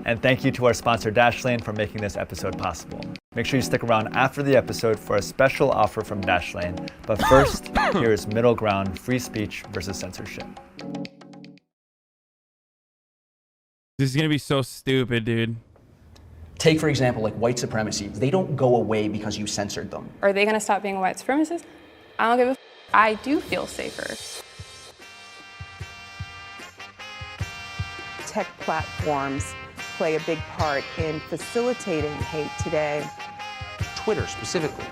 And thank you to our sponsor Dashlane for making this episode possible. Make sure you stick around after the episode for a special offer from Dashlane. But first, here is Middle Ground: Free Speech versus Censorship. This is gonna be so stupid, dude. Take, for example, like white supremacy. They don't go away because you censored them. Are they gonna stop being a white supremacist? I don't give a f. I do feel safer. Tech platforms play a big part in facilitating hate today. Twitter specifically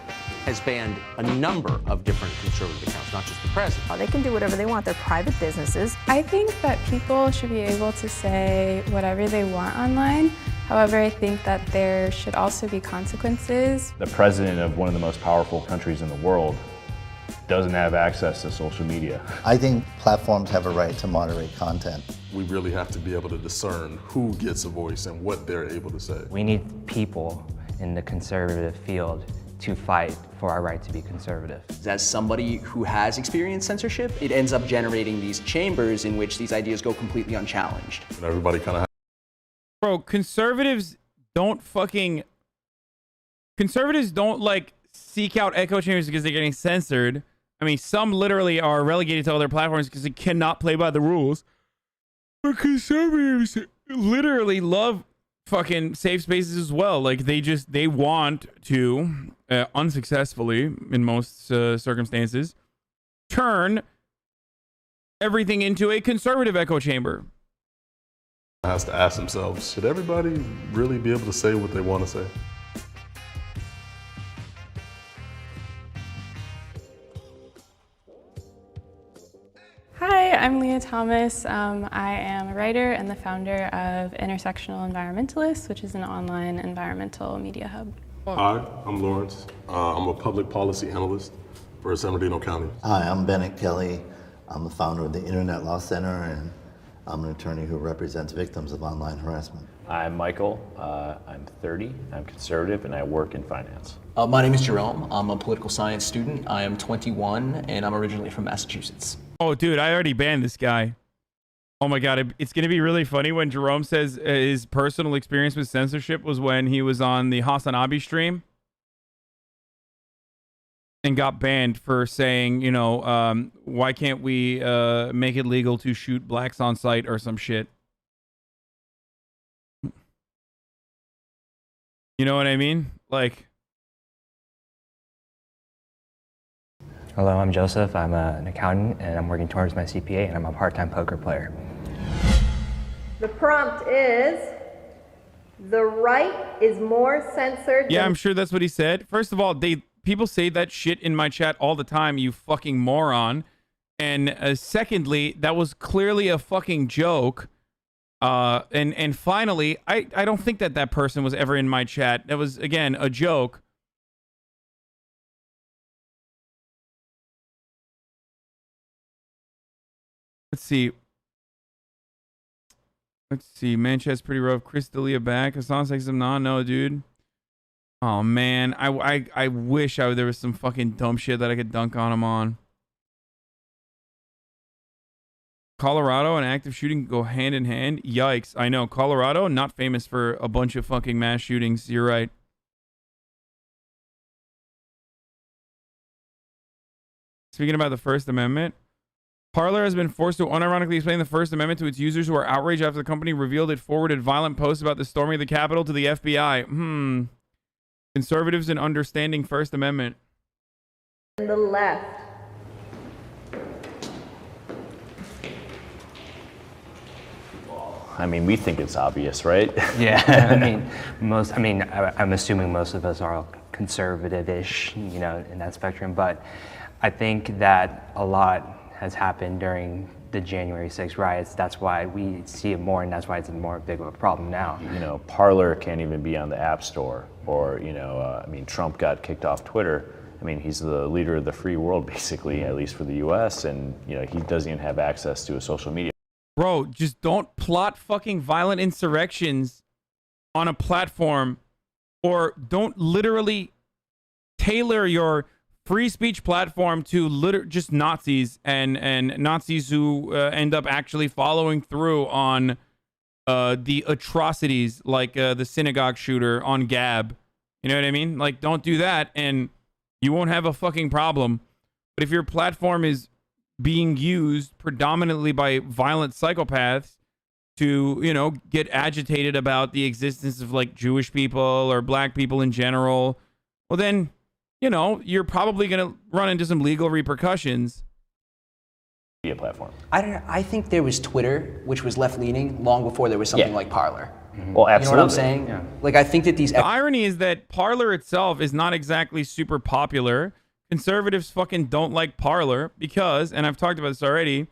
has banned a number of different conservative accounts, not just the president. They can do whatever they want. They're private businesses. I think that people should be able to say whatever they want online. However, I think that there should also be consequences. The president of one of the most powerful countries in the world doesn't have access to social media. I think platforms have a right to moderate content. We really have to be able to discern who gets a voice and what they're able to say. We need people in the conservative field to fight for our right to be conservative. As somebody who has experienced censorship, it ends up generating these chambers in which these ideas go completely unchallenged. And everybody kind of Bro, conservatives don't like seek out echo chambers because they're getting censored. I mean, some literally are relegated to other platforms because they cannot play by the rules. But conservatives literally love fucking safe spaces as well. Like they want to, unsuccessfully in most circumstances, turn everything into a conservative echo chamber. has to ask themselves, should everybody really be able to say what they want to say? Hi, I'm Leah Thomas. I am a writer and the founder of Intersectional Environmentalists, which is an online environmental media hub. Hi, I'm Lawrence. I'm a public policy analyst for San Bernardino County. Hi, I'm Bennett Kelly. I'm the founder of the Internet Law Center, and I'm an attorney who represents victims of online harassment. I'm Michael. I'm 30. I'm conservative, and I work in finance. My name is Jerome. I'm a political science student. I am 21, and I'm originally from Massachusetts. Oh, dude, I already banned this guy. Oh my God, it's going to be really funny when Jerome says his personal experience with censorship was when he was on the Hasanabi stream and got banned for saying, you know, why can't we make it legal to shoot blacks on sight or some shit. You know what I mean? Like... Hello, I'm Joseph. I'm an accountant and I'm working towards my CPA and I'm a part-time poker player. The prompt is, the right is more censored. Yeah, I'm sure that's what he said. First of all, people say that shit in my chat all the time, you fucking moron. And secondly, that was clearly a fucking joke. And finally, I don't think that person was ever in my chat. That was, again, a joke. Let's see. Manchester's pretty rough. Chris D'Elia back. Hasan says no, dude. Oh man, I wish there was some fucking dumb shit that I could dunk on him on. Colorado and active shooting go hand in hand. Yikes! I know Colorado, not famous for a bunch of fucking mass shootings. You're right. Speaking about the First Amendment. Parler has been forced to unironically explain the First Amendment to its users who are outraged after the company revealed it forwarded violent posts about the storming of the Capitol to the FBI. Conservatives in understanding First Amendment. The left. I mean, we think it's obvious, right? Yeah, I'm assuming most of us are conservative-ish, you know, in that spectrum, but I think that a lot has happened during the January 6th riots. That's why we see it more, and that's why it's more big of a problem now. You know, Parler can't even be on the App Store, or, you know, I mean, Trump got kicked off Twitter. I mean, he's the leader of the free world, basically, at least for the U.S., and, you know, he doesn't even have access to a social media. Bro, just don't plot fucking violent insurrections on a platform, or don't literally tailor your free speech platform to just Nazis and Nazis who end up actually following through on the atrocities like the synagogue shooter on Gab. You know what I mean? Like, don't do that and you won't have a fucking problem. But if your platform is being used predominantly by violent psychopaths to, you know, get agitated about the existence of like Jewish people or black people in general, well then, you know, you're probably going to run into some legal repercussions. Media platform. I don't know. I think there was Twitter, which was left-leaning long before there was something like Parler. Well, absolutely. You know what I'm saying? Yeah. Like, I think that these... The irony is that Parler itself is not exactly super popular. Conservatives fucking don't like Parler because, and I've talked about this already,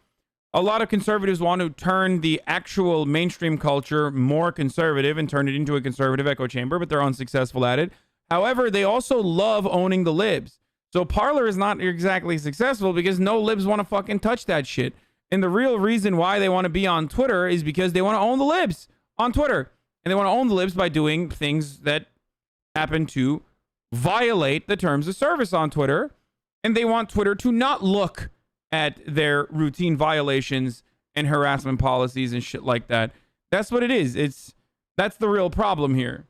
a lot of conservatives want to turn the actual mainstream culture more conservative and turn it into a conservative echo chamber, but they're unsuccessful at it. However, they also love owning the libs. So Parler is not exactly successful because no libs want to fucking touch that shit. And the real reason why they want to be on Twitter is because they want to own the libs on Twitter. And they want to own the libs by doing things that happen to violate the terms of service on Twitter. And they want Twitter to not look at their routine violations and harassment policies and shit like that. That's what it is. That's the real problem here.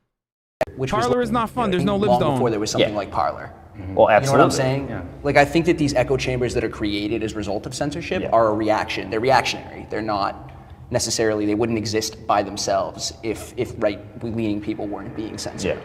Which Parler is not fun. There's no libs to own. before there was something like Parler. Well, absolutely. You know what I'm saying? Yeah. Like, I think that these echo chambers that are created as a result of censorship are a reaction. They're reactionary. They're not necessarily, they wouldn't exist by themselves if right-leaning people weren't being censored.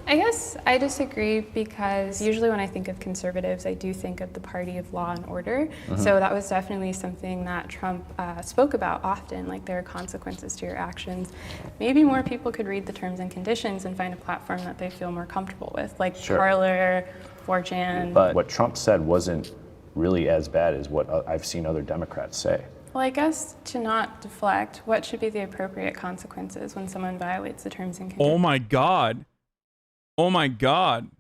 I guess I disagree because usually when I think of conservatives, I do think of the party of law and order. So that was definitely something that Trump spoke about often, like there are consequences to your actions. Maybe more people could read the terms and conditions and find a platform that they feel more comfortable with, like Parler, 4chan. But what Trump said wasn't really as bad as what I've seen other Democrats say. Well, I guess to not deflect, what should be the appropriate consequences when someone violates the terms and conditions? Oh my God. Oh my God.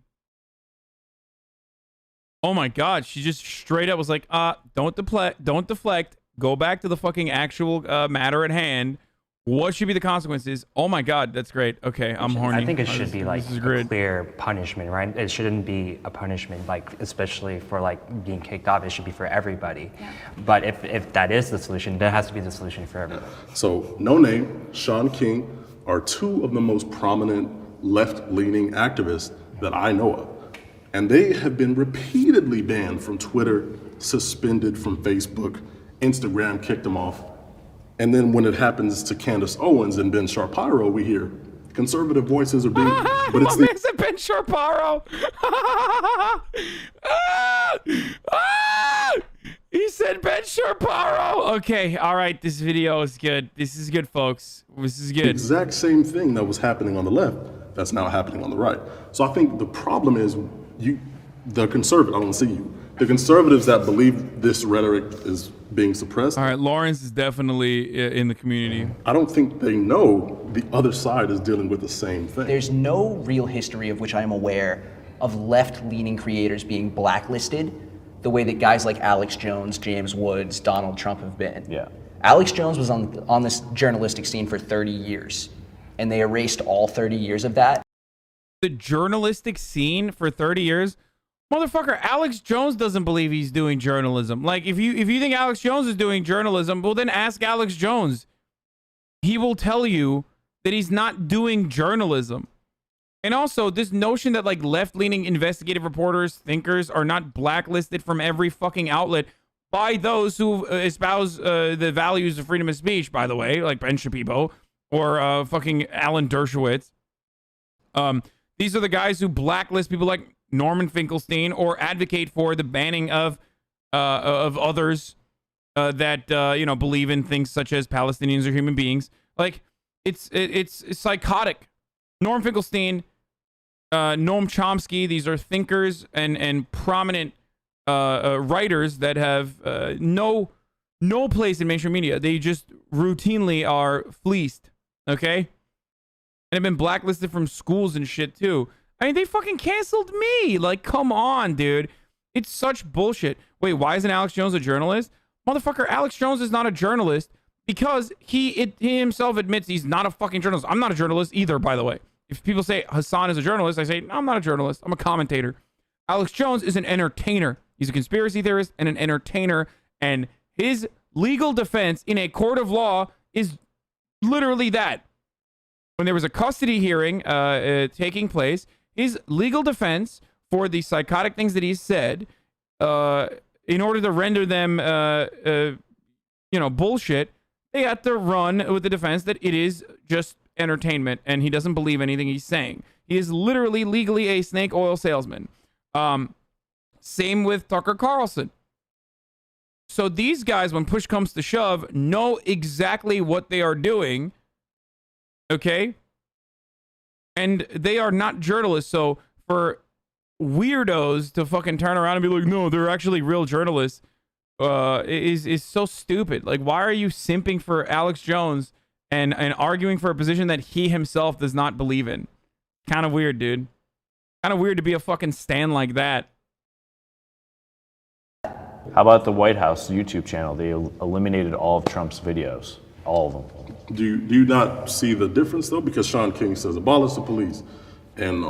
Oh my God. She just straight up was like, don't deflect. Go back to the fucking actual matter at hand. What should be the consequences? Oh my God, that's great. Okay, I'm horny. I think it should be like a great. clear punishment, right? It shouldn't be a punishment, like especially for like being kicked off. It should be for everybody. Yeah. But if that is the solution, that has to be the solution for everybody. So, No Name, Sean King are two of the most prominent left-leaning activists that I know of. And they have been repeatedly banned from Twitter, suspended from Facebook, Instagram kicked them off. And then when it happens to Candace Owens and Ben Shapiro, we hear conservative voices are being... but it's the Ben Shapiro. He said Ben Shapiro. Okay, all right, this video is good. This is good, folks. This is good. The exact same thing that was happening on the left that's now happening on the right. So I think the problem is the conservative, I don't see you. The conservatives that believe this rhetoric is being suppressed. All right, Lawrence is definitely in the community. I don't think they know the other side is dealing with the same thing. There's no real history of which I am aware of left-leaning creators being blacklisted the way that guys like Alex Jones, James Woods, Donald Trump have been. Yeah. Alex Jones was on this journalistic scene for 30 years, and they erased all 30 years of that. The journalistic scene for 30 years? Motherfucker, Alex Jones doesn't believe he's doing journalism. Like, if you think Alex Jones is doing journalism, well, then ask Alex Jones. He will tell you that he's not doing journalism. And also, this notion that, like, left-leaning investigative reporters, thinkers, are not blacklisted from every fucking outlet by those who espouse the values of freedom of speech, by the way, like Ben Shapiro or fucking Alan Dershowitz. These are the guys who blacklist people like Norman Finkelstein or advocate for the banning of others that believe in things such as Palestinians are human beings. Like, it's psychotic. Norm Finkelstein, Noam Chomsky, these are thinkers and prominent writers that have no place in mainstream media. They just routinely are fleeced, okay? And have been blacklisted from schools and shit too. I mean, they fucking canceled me. Like, come on, dude. It's such bullshit. Wait, why isn't Alex Jones a journalist? Motherfucker, Alex Jones is not a journalist because he himself admits he's not a fucking journalist. I'm not a journalist either, by the way. If people say Hasan is a journalist, I say, no, I'm not a journalist. I'm a commentator. Alex Jones is an entertainer. He's a conspiracy theorist and an entertainer. And his legal defense in a court of law is literally that. When there was a custody hearing taking place, his legal defense for the psychotic things that he said, in order to render them, bullshit, they had to run with the defense that it is just entertainment and he doesn't believe anything he's saying. He is literally legally a snake oil salesman. Same with Tucker Carlson. So these guys, when push comes to shove, know exactly what they are doing. Okay? And they are not journalists. So for weirdos to fucking turn around and be like, no, they're actually real journalists, is so stupid. Like, why are you simping for Alex Jones and arguing for a position that he himself does not believe in? Kind of weird, dude. Kind of weird to be a fucking stan like that. How about the White House YouTube channel? They eliminated all of Trump's videos, all of them. Do you not see the difference though? Because Sean King says abolish the police, and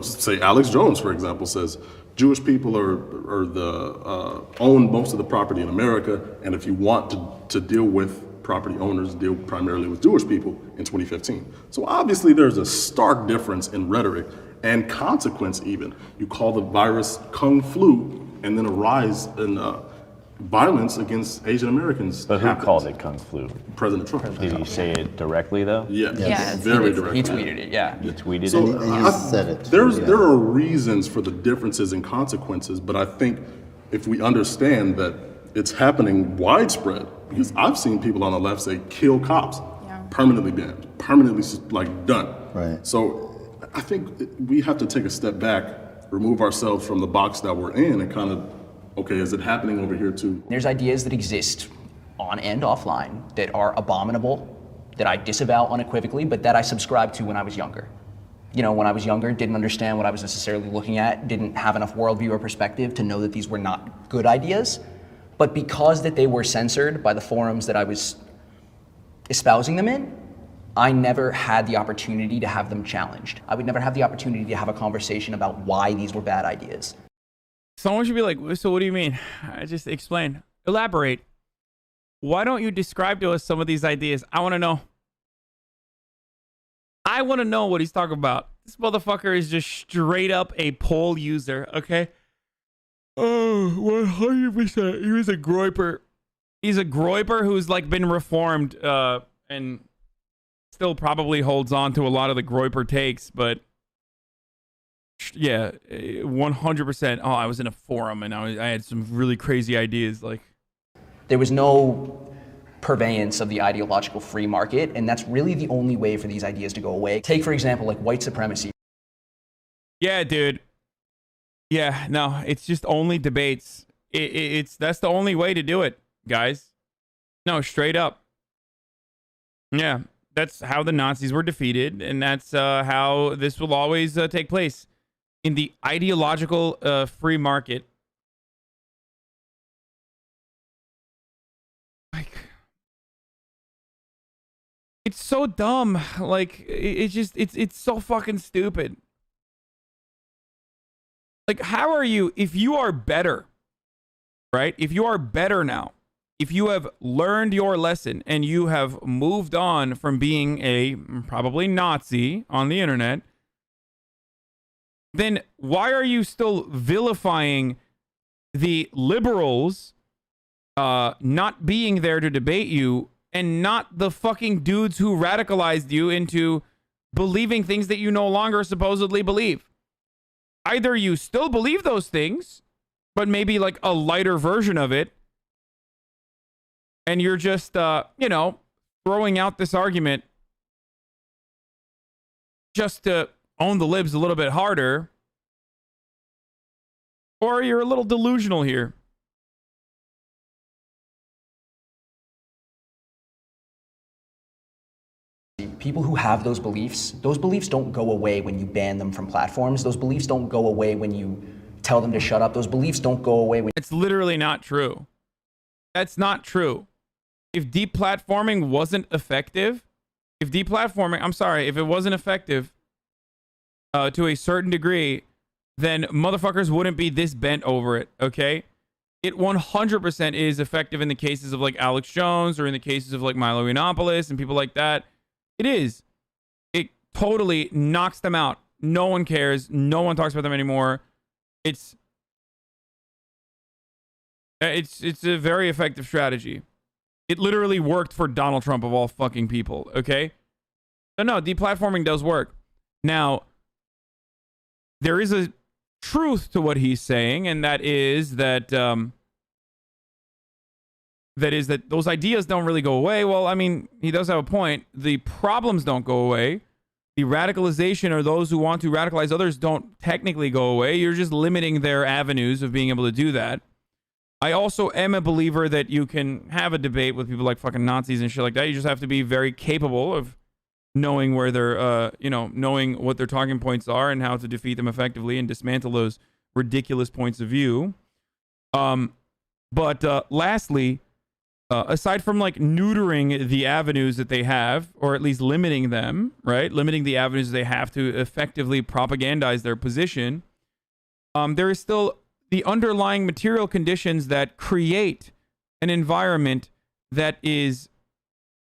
say Alex Jones, for example, says Jewish people are the own most of the property in America, and if you want to deal with property owners, deal primarily with Jewish people in 2015. So obviously there's a stark difference in rhetoric and consequence even. You call the virus Kung Flu, and then a rise in violence against Asian Americans. But who called it Kung Flu? President Trump. Did he say it directly though? Yes. Very directly. He tweeted it, yeah. He tweeted So it? And he said it. there are reasons for the differences in consequences, but I think if we understand that it's happening widespread, because I've seen people on the left say kill cops, permanently banned, permanently done. Right. So I think we have to take a step back, remove ourselves from the box that we're in, and kind of, okay, is it happening over here too? There's ideas that exist on and offline that are abominable, that I disavow unequivocally, but that I subscribed to when I was younger. When I was younger, didn't understand what I was necessarily looking at, didn't have enough worldview or perspective to know that these were not good ideas. But because that they were censored by the forums that I was espousing them in, I never had the opportunity to have them challenged. I would never have the opportunity to have a conversation about why these were bad ideas. Someone should be like, so what do you mean? Just explain. Elaborate. Why don't you describe to us some of these ideas? I want to know. I want to know what he's talking about. This motherfucker is just straight up a poll user, okay? Oh, 100%. He was a groiper. He's a groiper who's been reformed and still probably holds on to a lot of the groiper takes, but yeah, 100%. Oh, I was in a forum and I had some really crazy ideas. There was no purveyance of the ideological free market, and that's really the only way for these ideas to go away. Take, for example, white supremacy. Yeah, dude. Yeah, no, it's just only debates. That's the only way to do it, guys. No, straight up. Yeah, that's how the Nazis were defeated, and that's how this will always take place in the ideological free market. It's so dumb. It's so fucking stupid. How are you, if you are better, right? If you are better now, if you have learned your lesson and you have moved on from being a probably Nazi on the internet, then why are you still vilifying the liberals not being there to debate you and not the fucking dudes who radicalized you into believing things that you no longer supposedly believe? Either you still believe those things, but maybe a lighter version of it, and you're just, throwing out this argument just to own the libs a little bit harder, or you're a little delusional here. People who have those beliefs don't go away when you ban them from platforms. Those beliefs don't go away when you tell them to shut up. Those beliefs don't go away when... It's literally not true. That's not true. If deplatforming wasn't effective, if it wasn't effective to a certain degree, then motherfuckers wouldn't be this bent over it, okay? it 100% is effective in the cases of like Alex Jones or in the cases of like Milo Yiannopoulos and people like that. It is. It totally knocks them out. No one cares. No one talks about them anymore. It's a very effective strategy. It literally worked for Donald Trump of all fucking people, okay? So no, deplatforming does work. Now, there is a truth to what he's saying, and that is that those ideas don't really go away. Well, I mean, he does have a point. The problems don't go away. The radicalization or those who want to radicalize others don't technically go away. You're just limiting their avenues of being able to do that. I also am a believer that you can have a debate with people like fucking Nazis and shit like that. You just have to be very capable of knowing where they're, knowing what their talking points are and how to defeat them effectively and dismantle those ridiculous points of view. But lastly, aside from like neutering the avenues that they have, or at least limiting them, right? Limiting the avenues they have to effectively propagandize their position, there is still the underlying material conditions that create an environment that is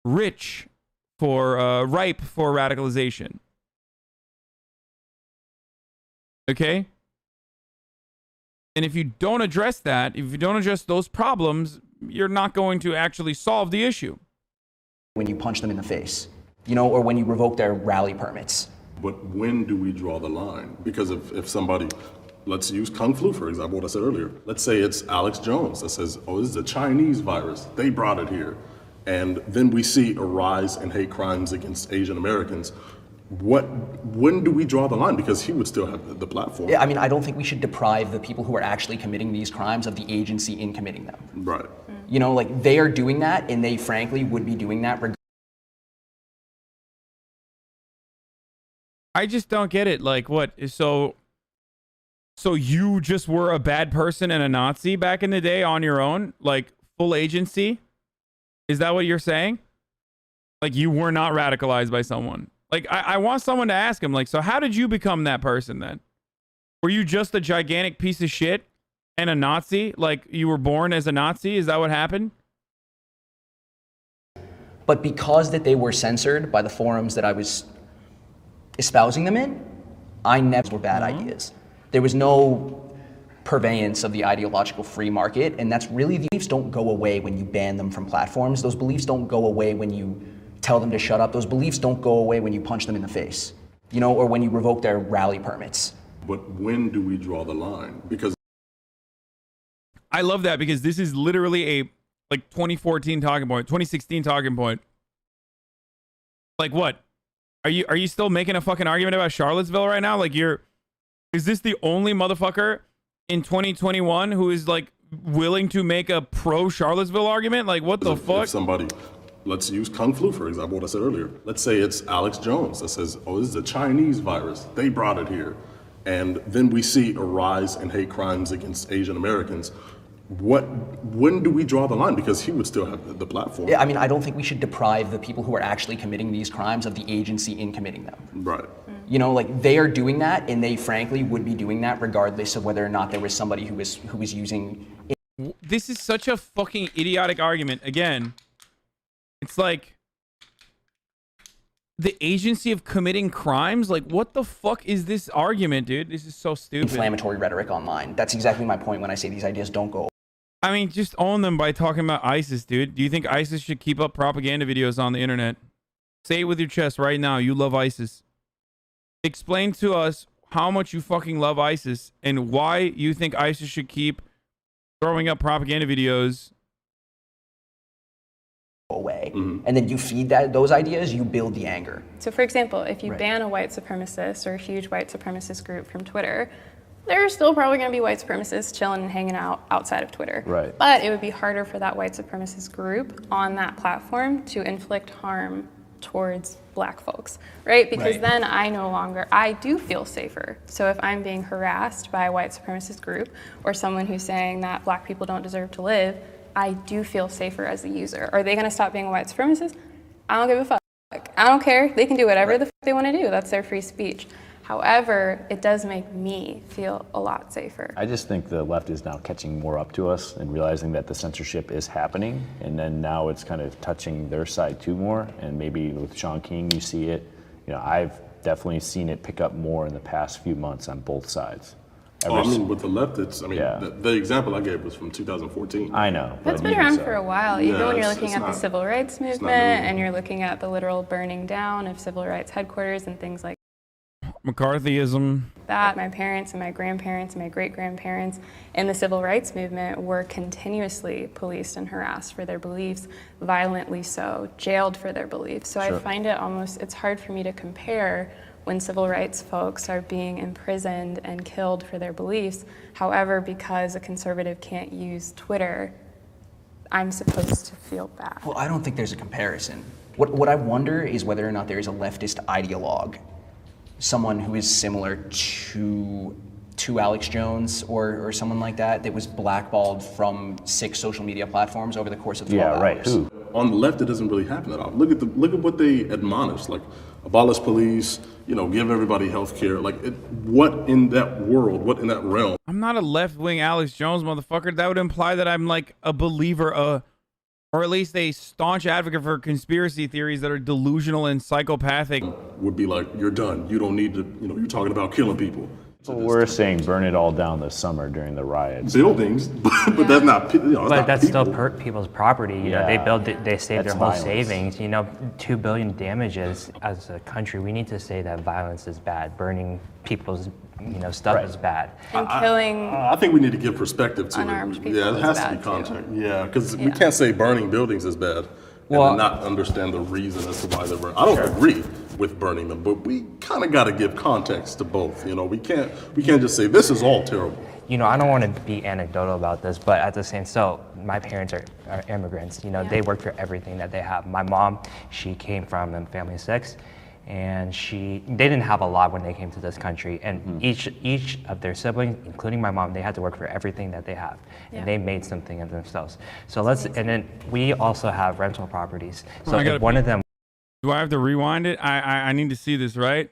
rich for, ripe for radicalization. Okay? And if you don't address that, if you don't address those problems, you're not going to actually solve the issue. When you punch them in the face, or when you revoke their rally permits. But when do we draw the line? Because if somebody, let's use Kung Flu, for example, what I said earlier. Let's say it's Alex Jones that says, oh, this is a Chinese virus. They brought it here. And then we see a rise in hate crimes against Asian Americans. When do we draw the line? Because he would still have the platform. Yeah, I mean, I don't think we should deprive the people who are actually committing these crimes of the agency in committing them. Right. Like they are doing that, and they frankly would be doing that I just don't get it. Like, what? So you just were a bad person and a Nazi back in the day on your own? Like, full agency? Is that what you're saying? Like, you were not radicalized by someone? Like, I want someone to ask him, like, so how did you become that person then? Were you just a gigantic piece of shit and a Nazi? Like, you were born as a Nazi? Is that what happened? But because that they were censored by the forums that I was espousing them in, I never were bad ideas. There was no purveyance of the ideological free market, and that's really, the beliefs don't go away when you ban them from platforms. Those beliefs don't go away when you tell them to shut up. Those beliefs don't go away when you punch them in the face, or when you revoke their rally permits. But when do we draw the line? Because I love that, because this is literally a 2014 talking point, 2016 talking point. Like, what? Are you still making a fucking argument about Charlottesville right now? Like, is this the only motherfucker in 2021 who is like willing to make a pro Charlottesville argument? Like, what the fuck? If somebody, let's use Kung Flu, for example, what I said earlier. Let's say it's Alex Jones that says, oh, this is a Chinese virus. They brought it here. And then we see a rise in hate crimes against Asian Americans. When do we draw the line? Because he would still have the platform. Yeah, I mean, I don't think we should deprive the people who are actually committing these crimes of the agency in committing them. Right. Like they are doing that, and they frankly would be doing that regardless of whether or not there was somebody who was using. This is such a fucking idiotic argument. Again, it's like the agency of committing crimes. Like, what the fuck is this argument, dude? This is so stupid. Inflammatory rhetoric online. That's exactly my point when I say these ideas don't go. I mean, just own them by talking about ISIS, dude. Do you think ISIS should keep up propaganda videos on the internet? Say it with your chest right now. You love ISIS. Explain to us how much you fucking love ISIS and why you think ISIS should keep throwing up propaganda videos. Away. And then you feed those ideas, you build the anger. So for example, if you ban a white supremacist or a huge white supremacist group from Twitter, there's still probably going to be white supremacists chilling and hanging out outside of Twitter. Right. But it would be harder for that white supremacist group on that platform to inflict harm towards black folks, right? Because then I do feel safer. So if I'm being harassed by a white supremacist group or someone who's saying that black people don't deserve to live, I do feel safer as a user. Are they going to stop being a white supremacist? I don't give a fuck. I don't care. They can do whatever the fuck they want to do. That's their free speech. However, it does make me feel a lot safer. I just think the left is now catching more up to us and realizing that the censorship is happening, and then now it's kind of touching their side too more. And maybe with Sean King, you see it. You know, I've definitely seen it pick up more in the past few months on both sides. I mean, with the left, it's, I mean, the example I gave was from 2014. I know. That's been around for a while, even when you're looking at the civil rights movement and you're looking at the literal burning down of civil rights headquarters and things like McCarthyism. that. My parents and my grandparents and my great-grandparents in the civil rights movement were continuously policed and harassed for their beliefs, violently so, jailed for their beliefs. So I find it almost, it's hard for me to compare when civil rights folks are being imprisoned and killed for their beliefs. However, because a conservative can't use Twitter, I'm supposed to feel bad. Well, I don't think there's a comparison. What I wonder is whether or not there is a leftist ideologue, someone who is similar to Alex Jones or someone like that was blackballed from 6 social media platforms over the course of 12 hours. Who? On the left, it doesn't really happen at all. Look at what they admonish, like abolish police, give everybody health care. Like, what in that world, what in that realm? I'm not a left-wing Alex Jones motherfucker. That would imply that I'm like a believer, or at least a staunch advocate for conspiracy theories that are delusional and psychopathic. Would be like, you're done. You don't need to, you're talking about killing people. Well, we're saying burn it all down this summer during the riots. Buildings, but that's not, but that's people. still people's property. They saved their whole savings. $2 billion damages as a country. We need to say that violence is bad. Burning people's stuff is bad. And killing I think we need to give perspective to unarmed it. people Yeah, it has to be context. Yeah, because we can't say burning buildings is bad and then not understand the reason as to why they're burning. I don't agree with burning them, but we kind of got to give context to both. We can't just say this is all terrible. I don't want to be anecdotal about this, but at the same, so my parents are immigrants. They work for everything that they have. My mom, she came from a family of 6. And they didn't have a lot when they came to this country, and each of their siblings, including my mom, they had to work for everything that they have, and they made something of themselves. So and then we also have rental properties. So if one of them, do I have to rewind it? I need to see this, right?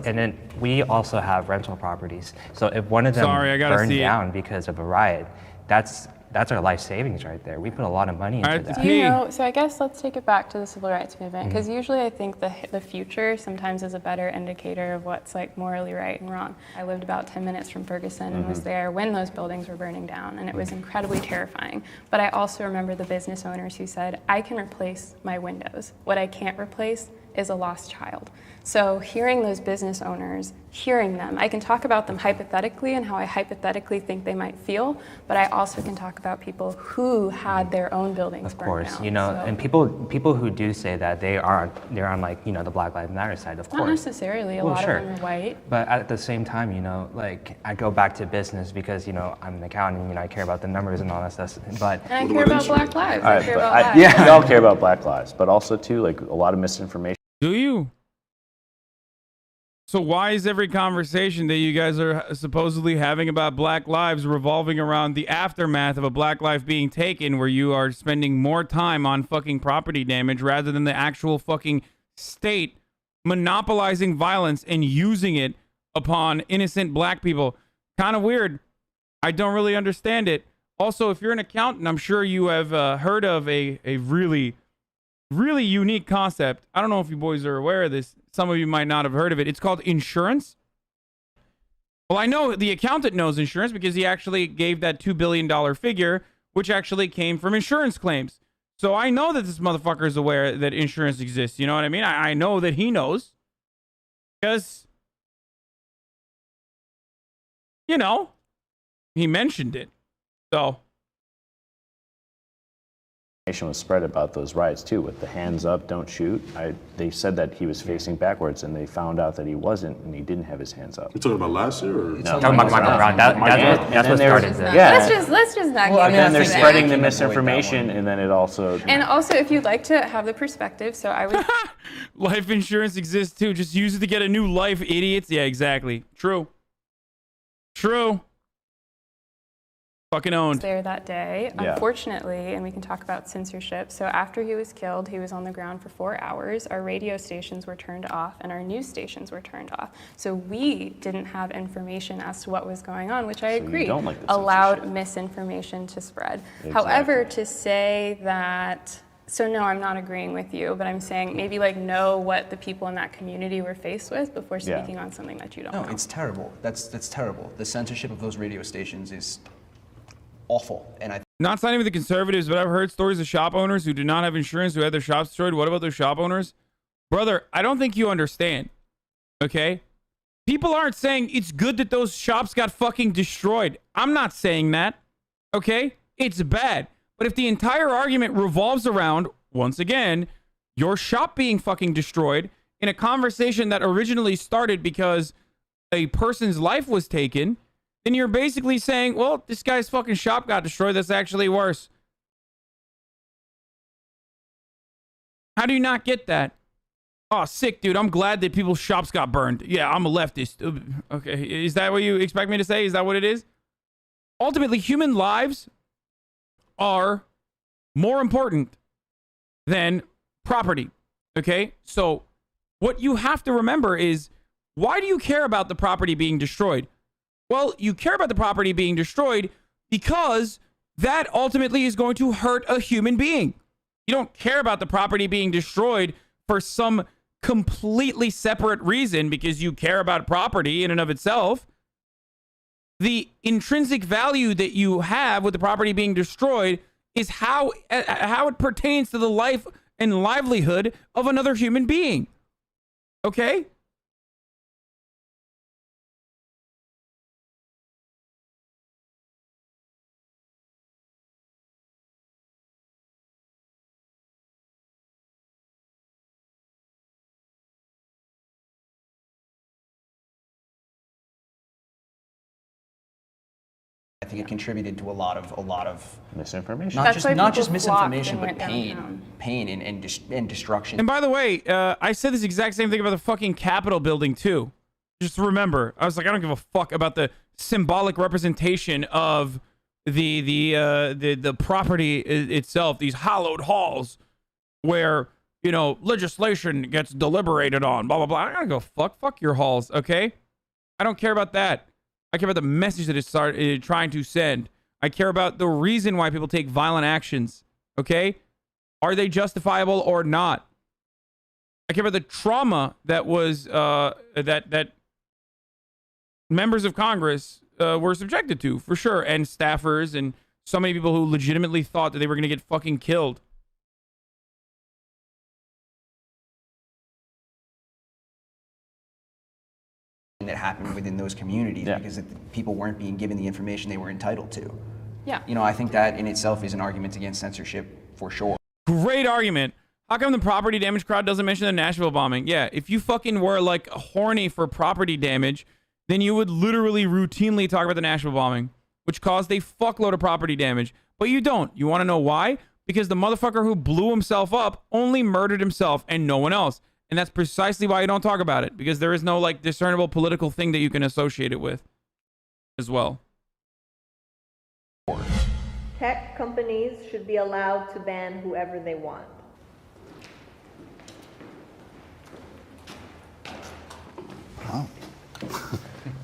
And then we also have rental properties. So if one of them burned down because of a riot, that's our life savings right there. We put a lot of money into that. So I guess let's take it back to the civil rights movement, because usually I think the future sometimes is a better indicator of what's like morally right and wrong. I lived about 10 minutes from Ferguson and was there when those buildings were burning down, and it was incredibly terrifying. But I also remember the business owners who said, I can replace my windows. What I can't replace is a lost child. So hearing those business owners, hearing them, I can talk about them hypothetically and how I hypothetically think they might feel, but I also can talk about people who had their own buildings burned down. Of course, and people who do say that they're on like, the Black Lives Matter side, of course. Not necessarily, a lot of them are white. But at the same time, like I go back to business because, I'm an accountant, I care about the numbers and all that stuff, but. And I care about Black lives, I care about lives. Yeah, we all care about Black lives, but also too, like a lot of misinformation. Do you? So why is every conversation that you guys are supposedly having about Black lives revolving around the aftermath of a Black life being taken, where you are spending more time on fucking property damage rather than the actual fucking state monopolizing violence and using it upon innocent Black people? Kind of weird. I don't really understand it. Also, if you're an accountant, I'm sure you have heard of a really unique concept. I don't know if you boys are aware of this. Some of you might not have heard of it. It's called insurance. Well, I know the accountant knows insurance because he actually gave that $2 billion figure, which actually came from insurance claims. So I know that this motherfucker is aware that insurance exists. You know what I mean? I know that he knows. Because, he mentioned it. So. Information was spread about those riots too, with the hands up, don't shoot. They said that he was facing backwards, and they found out that he wasn't, and he didn't have his hands up. You're talking about last year, or no? Talking about Michael Brown. That's what started it. Yeah. Let's just not. And then they're spreading the misinformation, and then it also. And also, if you'd like to have the perspective, so I would. Life insurance exists too. Just use it to get a new life, idiots. Yeah, exactly. True. Fucking owned. There that day. Yeah. Unfortunately, and we can talk about censorship. So after he was killed, he was on the ground for 4 hours. Our radio stations were turned off and our news stations were turned off. So we didn't have information as to what was going on, which I agree don't like the allowed censorship. misinformation to spread. Exactly. However, to say that, so no, I'm not agreeing with you, but I'm saying maybe like know what the people in that community were faced with before speaking on something that you don't know. No, it's terrible. That's terrible. The censorship of those radio stations is awful. And Not siding with the conservatives, but I've heard stories of shop owners who do not have insurance, who had their shops destroyed. What about those shop owners? Brother, I don't think you understand. Okay? People aren't saying it's good that those shops got fucking destroyed. I'm not saying that. Okay? It's bad. But if the entire argument revolves around, once again, your shop being fucking destroyed in a conversation that originally started because a person's life was taken, then you're basically saying, well, this guy's fucking shop got destroyed. That's actually worse. How do you not get that? Oh, sick, dude. I'm glad that people's shops got burned. Yeah, I'm a leftist. Okay, is that what you expect me to say? Is that what it is? Ultimately, human lives are more important than property. Okay? So what you have to remember is, why do you care about the property being destroyed? Well, you care about the property being destroyed because that ultimately is going to hurt a human being. You don't care about the property being destroyed for some completely separate reason because you care about property in and of itself. The intrinsic value that you have with the property being destroyed is how it pertains to the life and livelihood of another human being. Okay? I think it contributed to a lot of misinformation. Not just misinformation, but downtown. pain and destruction. And by the way, I said this exact same thing about the fucking Capitol building too. Just remember, I was like, I don't give a fuck about the symbolic representation of the property itself. These hallowed halls where, you know, legislation gets deliberated on. Blah blah blah. I don't go fuck your halls. Okay, I don't care about that. I care about the message that it's trying to send. I care about the reason why people take violent actions. Okay? Are they justifiable or not? I care about the trauma that was that members of Congress were subjected to, for sure, and staffers and so many people who legitimately thought that they were going to get fucking killed. That happened within those communities because people weren't being given the information they were entitled to. Yeah. You know, I think that in itself is an argument against censorship for sure. Great argument. How come the property damage crowd doesn't mention the Nashville bombing? Yeah, if you fucking were like horny for property damage, then you would literally routinely talk about the Nashville bombing, which caused a fuckload of property damage. But you don't. You want to know why? Because the motherfucker who blew himself up only murdered himself and no one else. And that's precisely why you don't talk about it, because there is no like discernible political thing that you can associate it with as well. Tech companies should be allowed to ban whoever they want. Oh.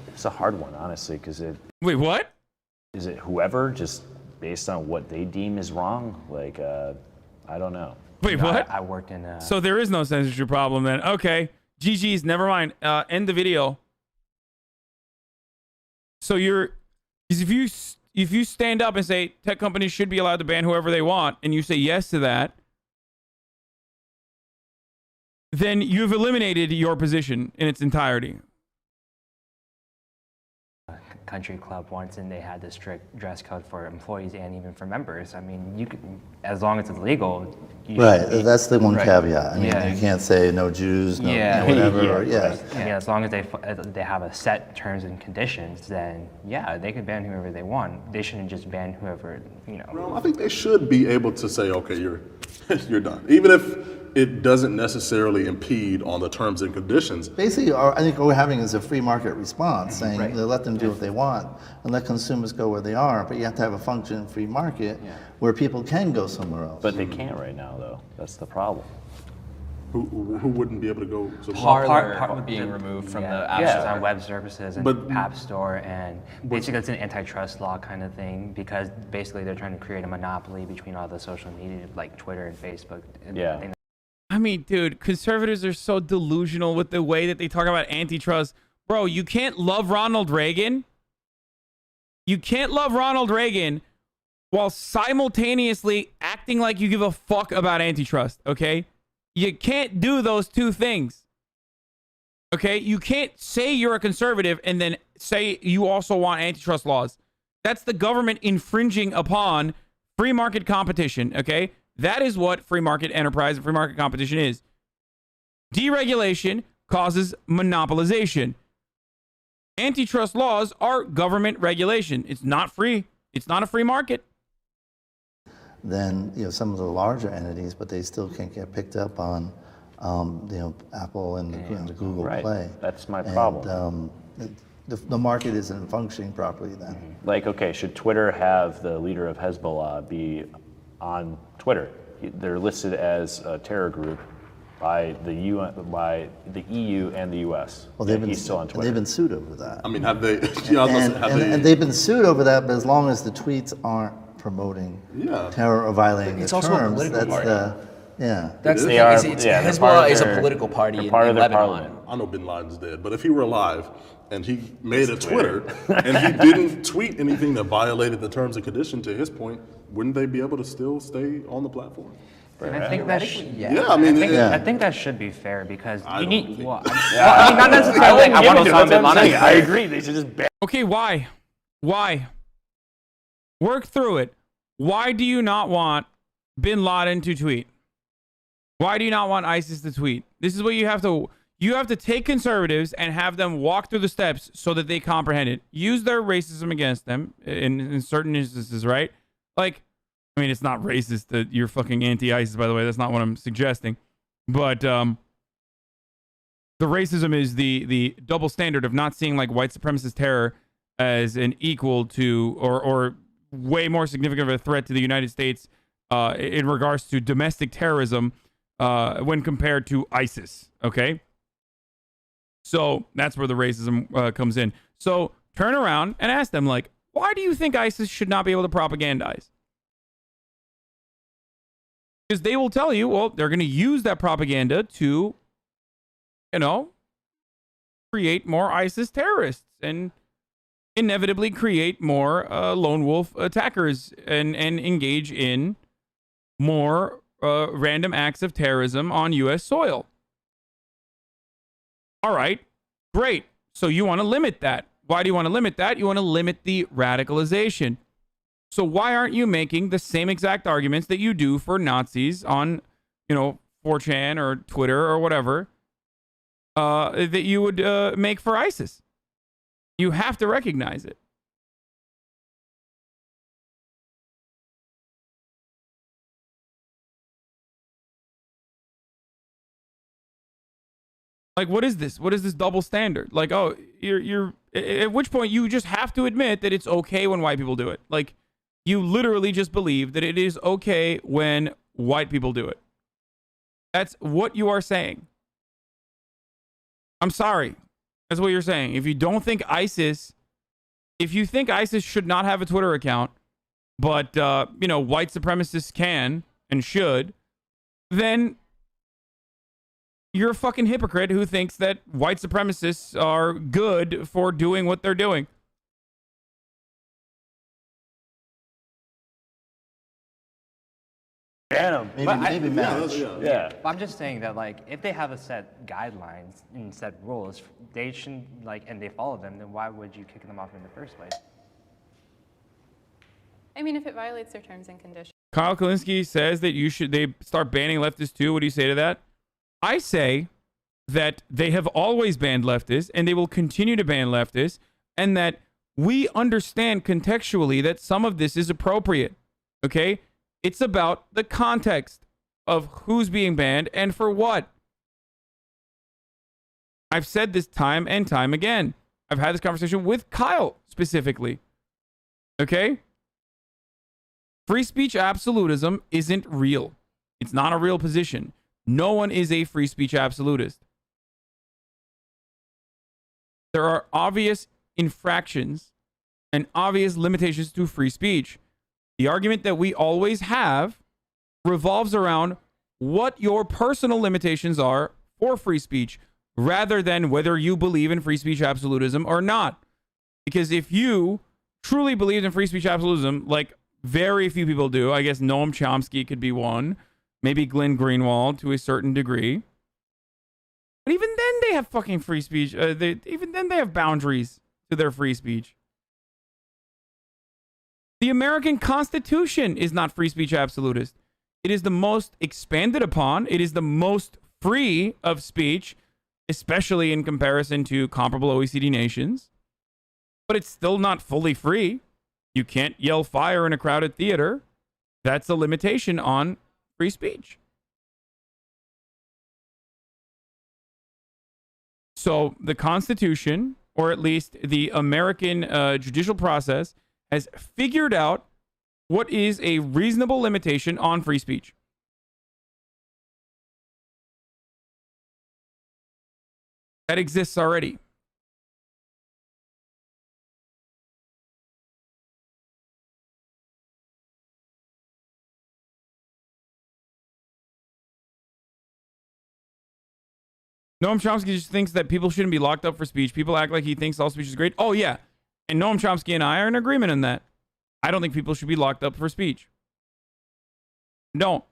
It's a hard one, honestly, because it... Wait, what? Is it whoever, just based on what they deem is wrong? Like, I don't know. Wait, what? I worked in a... So there is no censorship problem then. Okay. GG's, never mind. End the video. So if you stand up and say tech companies should be allowed to ban whoever they want, and you say yes to that, then you've eliminated your position in its entirety. country club once, and they had the strict dress code for employees and even for members. I mean, you can, as long as it's legal. Right, that's the one caveat. I mean, you can't say no Jews, no whatever. I mean, as long as they have a set terms and conditions, then yeah, they can ban whoever they want. They shouldn't just ban whoever, you know. Well, I think they should be able to say, okay, you're done. Even it doesn't necessarily impede on the terms and conditions. Basically, I think what we're having is a free market response, saying they let them do what they want and let consumers go where they are, but you have to have a functioning free market where people can go somewhere else. But they can't right now, though. That's the problem. Who wouldn't be able to go to Parler being removed from the App Apps Store. on web services and But- App Store, and basically it's an antitrust law kind of thing, because basically they're trying to create a monopoly between all the social media like Twitter and Facebook. And I think I mean, dude, conservatives are so delusional with the way that they talk about antitrust. Bro, you can't love Ronald Reagan. You can't love Ronald Reagan while simultaneously acting like you give a fuck about antitrust, okay? You can't do those two things. Okay? You can't say you're a conservative and then say you also want antitrust laws. That's the government infringing upon free market competition, okay? That is what free market enterprise and free market competition is. Deregulation causes monopolization. Antitrust laws are government regulation. It's not free. It's not a free market. Than some of the larger entities, but they still can't get picked up on Apple and the Google Play. That's my problem. The market isn't functioning properly then. Like, okay, should Twitter have the leader of Hezbollah be on Twitter? They're listed as a terror group by the EU and the US. Well, he's still on Twitter. they've been sued over that. I mean, have they? And they've been sued over that, but as long as the tweets aren't promoting terror or violating It's the also a terms, political that's party. that's the they thing. are, Hezbollah is a political party in Lebanon. I know Bin Laden's dead, but if he were alive and he made a Twitter and he didn't tweet anything that violated the terms and conditions, to his point, wouldn't they be able to still stay on the platform? And I think that I think that should be fair, because you need. Well, I mean, not necessarily. I want Osama bin Laden. I agree. They should just ban. Okay, why? Work through it. Why do you not want bin Laden to tweet? Why do you not want ISIS to tweet? This is what you have to take conservatives and have them walk through the steps so that they comprehend it. Use their racism against them in certain instances, right? Like, I mean, it's not racist that you're fucking anti-ISIS, by the way. That's not what I'm suggesting. But the racism is the double standard of not seeing like white supremacist terror as an equal to or way more significant of a threat to the United States in regards to domestic terrorism when compared to ISIS. Okay? So that's where the racism comes in. So turn around and ask them, like, why do you think ISIS should not be able to propagandize? Because they will tell you, well, they're going to use that propaganda to, create more ISIS terrorists and inevitably create more lone wolf attackers and engage in more random acts of terrorism on U.S. soil. All right, great. So you want to limit that. Why do you want to limit that? You want to limit the radicalization. So why aren't you making the same exact arguments that you do for Nazis on, 4chan or Twitter or whatever, that you would make for ISIS? You have to recognize it. Like, what is this? What is this double standard? Like, oh, you're at which point you just have to admit that it's okay when white people do it. Like, you literally just believe that it is okay when white people do it. That's what you are saying. I'm sorry. That's what you're saying. If you don't think ISIS, if you think ISIS should not have a Twitter account, but, white supremacists can and should, then you're a fucking hypocrite who thinks that white supremacists are good for doing what they're doing. Maybe match. Yeah. But I'm just saying that, like, if they have a set guidelines and set rules, they shouldn't, and they follow them, then why would you kick them off in the first place? I mean, if it violates their terms and conditions. Kyle Kalinske says that they start banning leftists too. What do you say to that? I say that they have always banned leftists and they will continue to ban leftists, and that we understand contextually that some of this is appropriate. Okay? It's about the context of who's being banned and for what. I've said this time and time again. I've had this conversation with Kyle specifically. Okay? Free speech absolutism isn't real. It's not a real position. No one is a free speech absolutist. There are obvious infractions and obvious limitations to free speech. The argument that we always have revolves around what your personal limitations are for free speech, rather than whether you believe in free speech absolutism or not. Because if you truly believed in free speech absolutism, like very few people do, I guess Noam Chomsky could be one, maybe Glenn Greenwald to a certain degree. But even then they have fucking free speech. Even then they have boundaries to their free speech. The American Constitution is not free speech absolutist. It is the most expanded upon. It is the most free of speech, especially in comparison to comparable OECD nations. But it's still not fully free. You can't yell fire in a crowded theater. That's a limitation on free speech. So the Constitution, or at least the American judicial process, has figured out what is a reasonable limitation on free speech. That exists already. Noam Chomsky just thinks that people shouldn't be locked up for speech. People act like he thinks all speech is great. Oh, yeah. And Noam Chomsky and I are in agreement on that. I don't think people should be locked up for speech. Don't.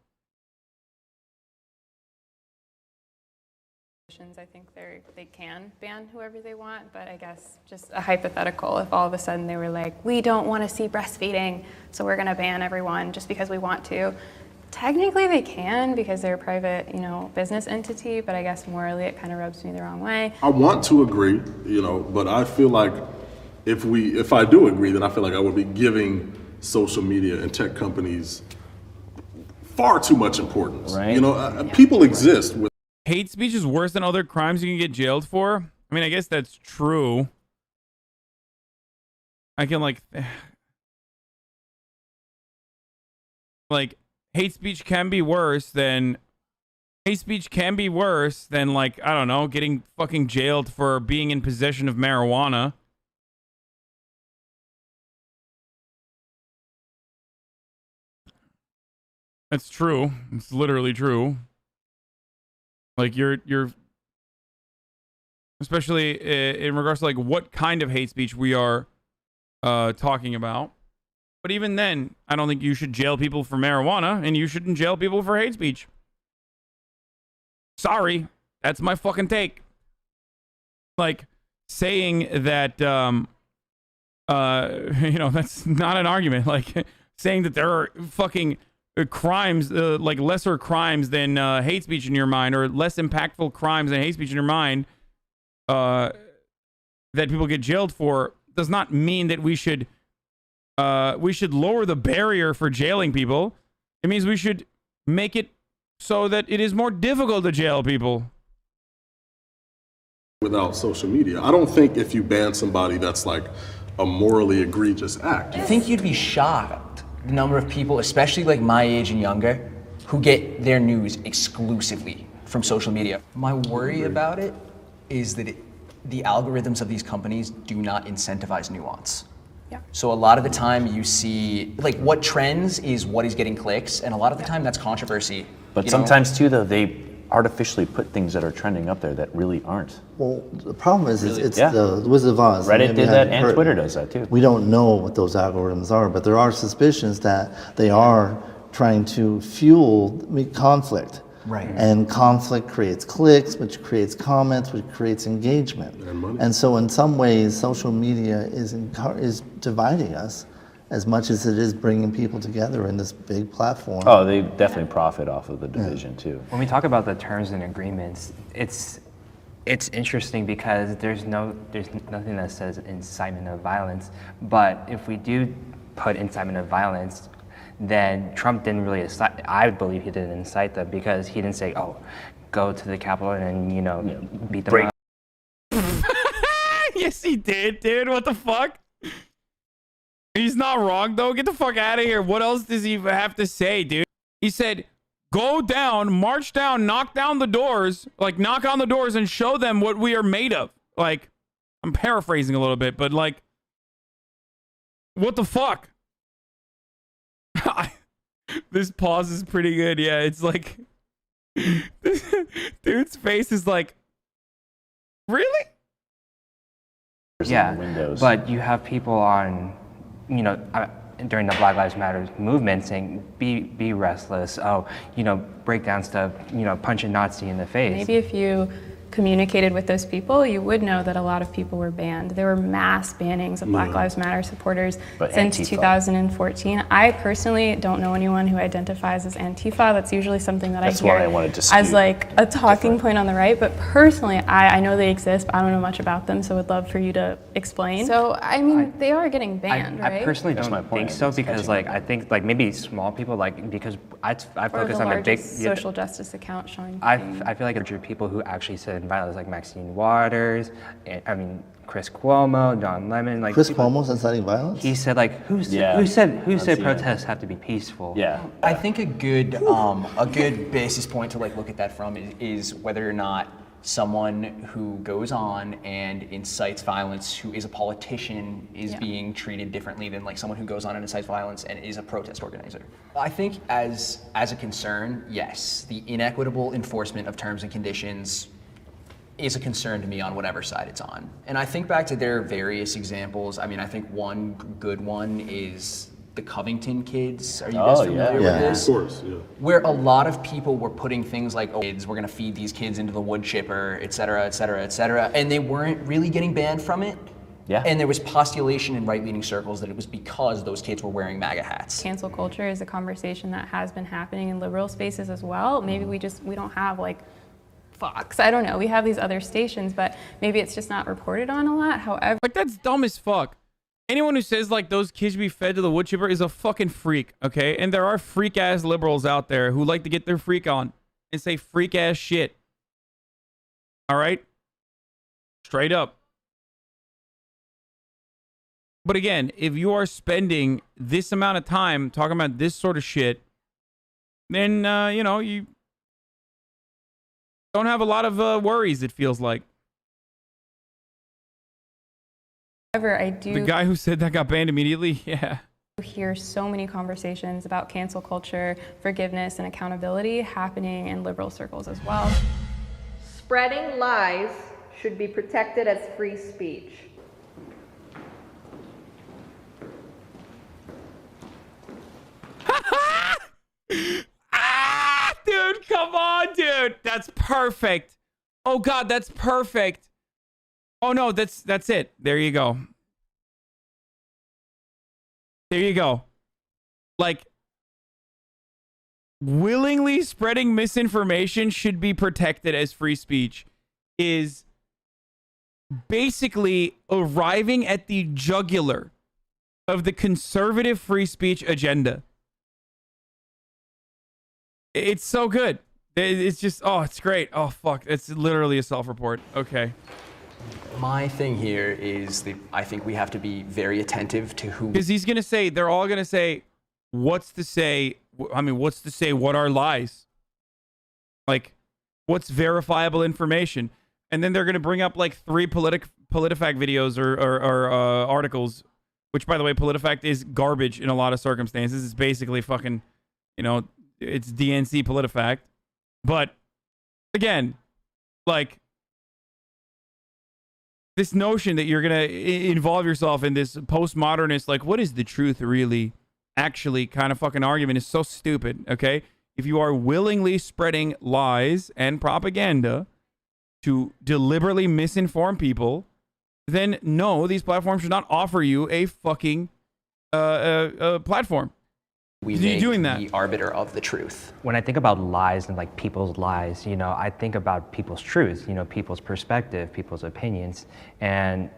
I think they can ban whoever they want, but I guess just a hypothetical, if all of a sudden they were like, we don't want to see breastfeeding, so we're going to ban everyone just because we want to. Technically they can because they're a private, business entity, but I guess morally it kind of rubs me the wrong way. I want to agree, but I feel like if I do agree, then I feel like I would be giving social media and tech companies far too much importance. Right. People exist with hate speech is worse than other crimes you can get jailed for. I mean, I guess that's true. I can hate speech can be worse than I don't know, getting fucking jailed for being in possession of marijuana. That's true. It's literally true. Like you're especially in regards to what kind of hate speech we are talking about. But even then, I don't think you should jail people for marijuana, and you shouldn't jail people for hate speech. Sorry, that's my fucking take. Saying that that's not an argument. Saying that there are fucking crimes, lesser crimes than hate speech in your mind, or less impactful crimes than hate speech in your mind, that people get jailed for, does not mean that we should lower the barrier for jailing people. It means we should make it so that it is more difficult to jail people. Without social media, I don't think if you ban somebody that's like a morally egregious act. I think you'd be shocked the number of people, especially my age and younger, who get their news exclusively from social media. My worry about it is that the algorithms of these companies do not incentivize nuance. Yeah. So a lot of the time you see, what trends is what is getting clicks, and a lot of the time that's controversy. But sometimes too, though, they artificially put things that are trending up there that really aren't. Well, the problem is it's the Wizard of Oz. Reddit did that, and Twitter does that too. We don't know what those algorithms are, but there are suspicions that they are trying to fuel conflict. Right. And conflict creates clicks, which creates comments, which creates engagement. And so in some ways, social media is dividing us as much as it is bringing people together in this big platform. Oh, they definitely profit off of the division too. When we talk about the terms and agreements, it's interesting because there's nothing that says incitement of violence. But if we do put incitement of violence, then Trump didn't really incite, I believe he didn't incite them because he didn't say, oh, go to the Capitol and, you know, beat them up. Yes, he did, dude. What the fuck? He's not wrong, though. Get the fuck out of here. What else does he have to say, dude? He said, go down, march down, knock down the doors, like knock on the doors and show them what we are made of. Like, I'm paraphrasing a little bit, but like, what the fuck? This pause is pretty good. Yeah, it's like, dude's face is like, really? Yeah, but you have people on, you know, during the Black Lives Matter movement saying, be restless, oh, you know, break down stuff, you know, punch a Nazi in the face. Maybe if you communicated with those people, you would know that a lot of people were banned. There were mass bannings of Black Lives Matter supporters since Antifa. 2014. I personally don't know anyone who identifies as Antifa. That's usually something that I hear as like a talking point on the right. But personally, I know they exist, but I don't know much about them, so would love for you to explain. So, I mean, they are getting banned, right? I personally don't think so because, like, I think, like, maybe small people, like, because I focus on the big social justice account showing. I feel like there are people who actually sit in violence, like Maxine Waters, Chris Cuomo, Don Lemon, like Chris Cuomo's inciting violence. He said, like, who said protests have to be peaceful? Yeah, I think a good basis point to like look at that from is whether or not someone who goes on and incites violence, who is a politician, is being treated differently than like someone who goes on and incites violence and is a protest organizer. I think as a concern, yes, the inequitable enforcement of terms and conditions is a concern to me on whatever side it's on. And I think back to their various examples. I mean, I think one good one is the Covington kids. Are you guys familiar with this? Of course, yeah. Where a lot of people were putting things like, oh, kids, we're gonna feed these kids into the wood chipper, et cetera, et cetera, et cetera. And they weren't really getting banned from it. Yeah. And there was postulation in right-leaning circles that it was because those kids were wearing MAGA hats. Cancel culture is a conversation that has been happening in liberal spaces as well. Maybe we don't have like Fox. I don't know. We have these other stations, but maybe it's just not reported on a lot. However, like, that's dumb as fuck. Anyone who says like those kids should be fed to the wood chipper is a fucking freak, okay? And there are freak ass liberals out there who like to get their freak on and say freak ass shit. All right? Straight up. But again, if you are spending this amount of time talking about this sort of shit, then you know, you don't have a lot of worries, it feels like. However, I do. The guy who said that got banned immediately? Yeah. Hear so many conversations about cancel culture, forgiveness, and accountability happening in liberal circles as well. Spreading lies should be protected as free speech. Dude, come on, dude. That's perfect. Oh God, that's perfect. Oh no, that's it. There you go. There you go. Like, willingly spreading misinformation should be protected as free speech is basically arriving at the jugular of the conservative free speech agenda. It's so good. It's just, oh, it's great. Oh, fuck. It's literally a self-report. Okay. My thing here is that I think we have to be very attentive to who. Because he's going to say, they're all going to say, what's to say, what are lies? Like, what's verifiable information? And then they're going to bring up like 3 PolitiFact videos or articles, which, by the way, PolitiFact is garbage in a lot of circumstances. It's basically fucking, you know, it's DNC PolitiFact. But again, like, this notion that you're going to involve yourself in this postmodernist, like, what is the truth really actually kind of fucking argument is so stupid, okay? If you are willingly spreading lies and propaganda to deliberately misinform people, then no, these platforms should not offer you a fucking platform. We You make doing that? the arbiter of the truth. When I think about lies and like people's lies, I think about people's truths, people's perspective, people's opinions, and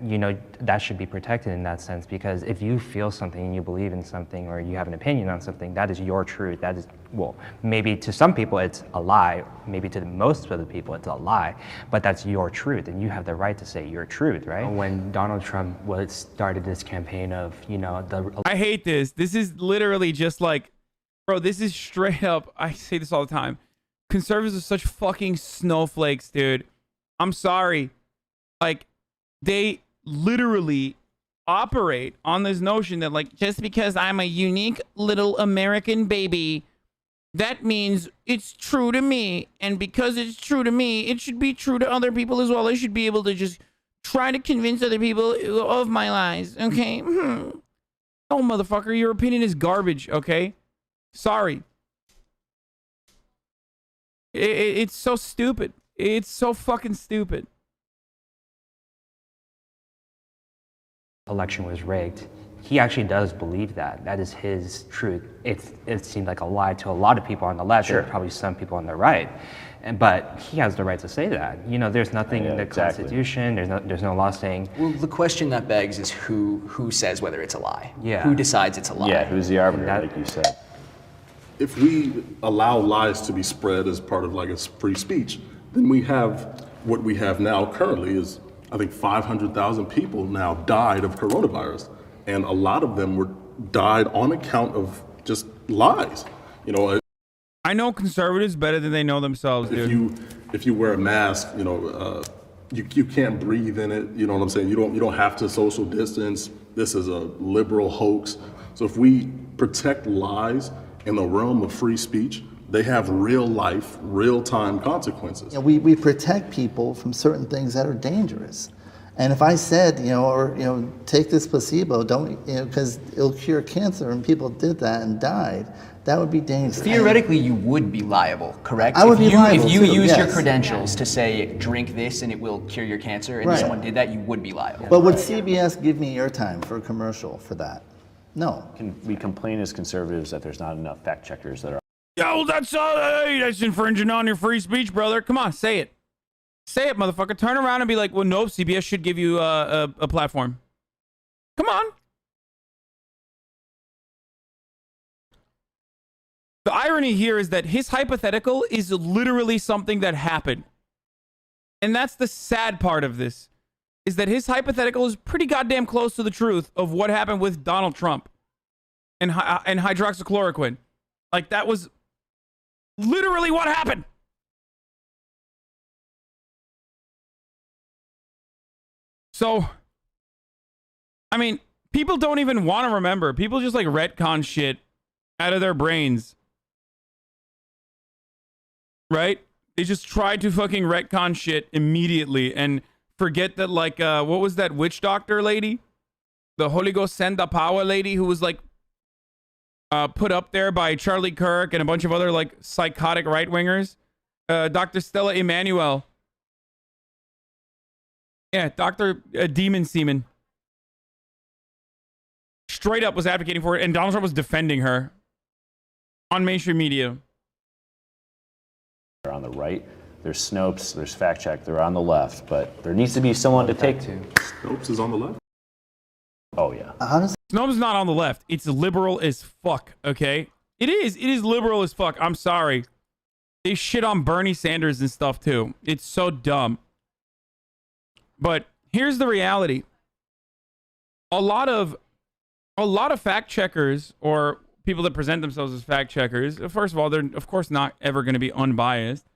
that should be protected in that sense, because if you feel something and you believe in something or you have an opinion on something, that is your truth. That is, well, maybe to some people it's a lie, maybe to most of the people it's a lie, but that's your truth and you have the right to say your truth, right? When Donald Trump started this campaign of, I hate this. This is literally just like, bro, this is straight up. I say this all the time. Conservatives are such fucking snowflakes, dude. I'm sorry. Like, they literally operate on this notion that, like, just because I'm a unique little American baby, that means it's true to me. And because it's true to me, it should be true to other people as well. I should be able to just try to convince other people of my lies, okay? Oh, motherfucker, your opinion is garbage, okay? Sorry. It's so stupid. It's so fucking stupid. Election was rigged. He actually does believe that. That is his truth. It seemed like a lie to a lot of people on the left, and probably some people on the right. But he has the right to say that. There's nothing in the Constitution. There's no law saying. Well, the question that begs is who says whether it's a lie? Yeah. Who decides it's a lie? Yeah, who's the arbiter, like you said? If we allow lies to be spread as part of like a free speech, then we have what we have now currently is, I think 500,000 people now died of coronavirus. And a lot of them died on account of just lies. I know conservatives better than they know themselves, dude. If you wear a mask, you can't breathe in it. You know what I'm saying? You don't have to social distance. This is a liberal hoax. So if we protect lies in the realm of free speech, they have real life, real time consequences. We protect people from certain things that are dangerous. And if I said, take this placebo, don't, because it'll cure cancer, and people did that and died, that would be dangerous. Theoretically, you would be liable, correct? I would be liable If you too, use your yes. credentials to say, drink this and it will cure your cancer, and Right. someone did that, you would be liable. But would CBS give me airtime for a commercial for that? No. We complain as conservatives that there's not enough fact checkers that are. Yeah, well, that's infringing on your free speech, brother. Come on, say it. Say it, motherfucker. Turn around and be like, well, no, CBS should give you a platform. Come on. The irony here is that his hypothetical is literally something that happened. And that's the sad part of this, is that his hypothetical is pretty goddamn close to the truth of what happened with Donald Trump and hydroxychloroquine. Like, that was literally what happened. So, I mean, people don't even want to remember. People just like retcon shit out of their brains. Right? They just try to fucking retcon shit immediately and forget that, like, what was that witch doctor lady? The Holy Ghost Senda Power lady who was like put up there by Charlie Kirk and a bunch of other like psychotic right-wingers. Dr. Stella Emanuel. Yeah, Dr. Demon Seaman. Straight up was advocating for it, and Donald Trump was defending her on mainstream media. On the right, there's Snopes, there's Fact Check, they're on the left, but there needs to be someone to take to. Snopes is on the left? Oh, yeah. Snopes is not on the left. It's liberal as fuck, okay? It is liberal as fuck. I'm sorry. They shit on Bernie Sanders and stuff, too. It's so dumb. But here's the reality. A lot of fact checkers, or people that present themselves as fact checkers, first of all, they're of course not ever going to be unbiased,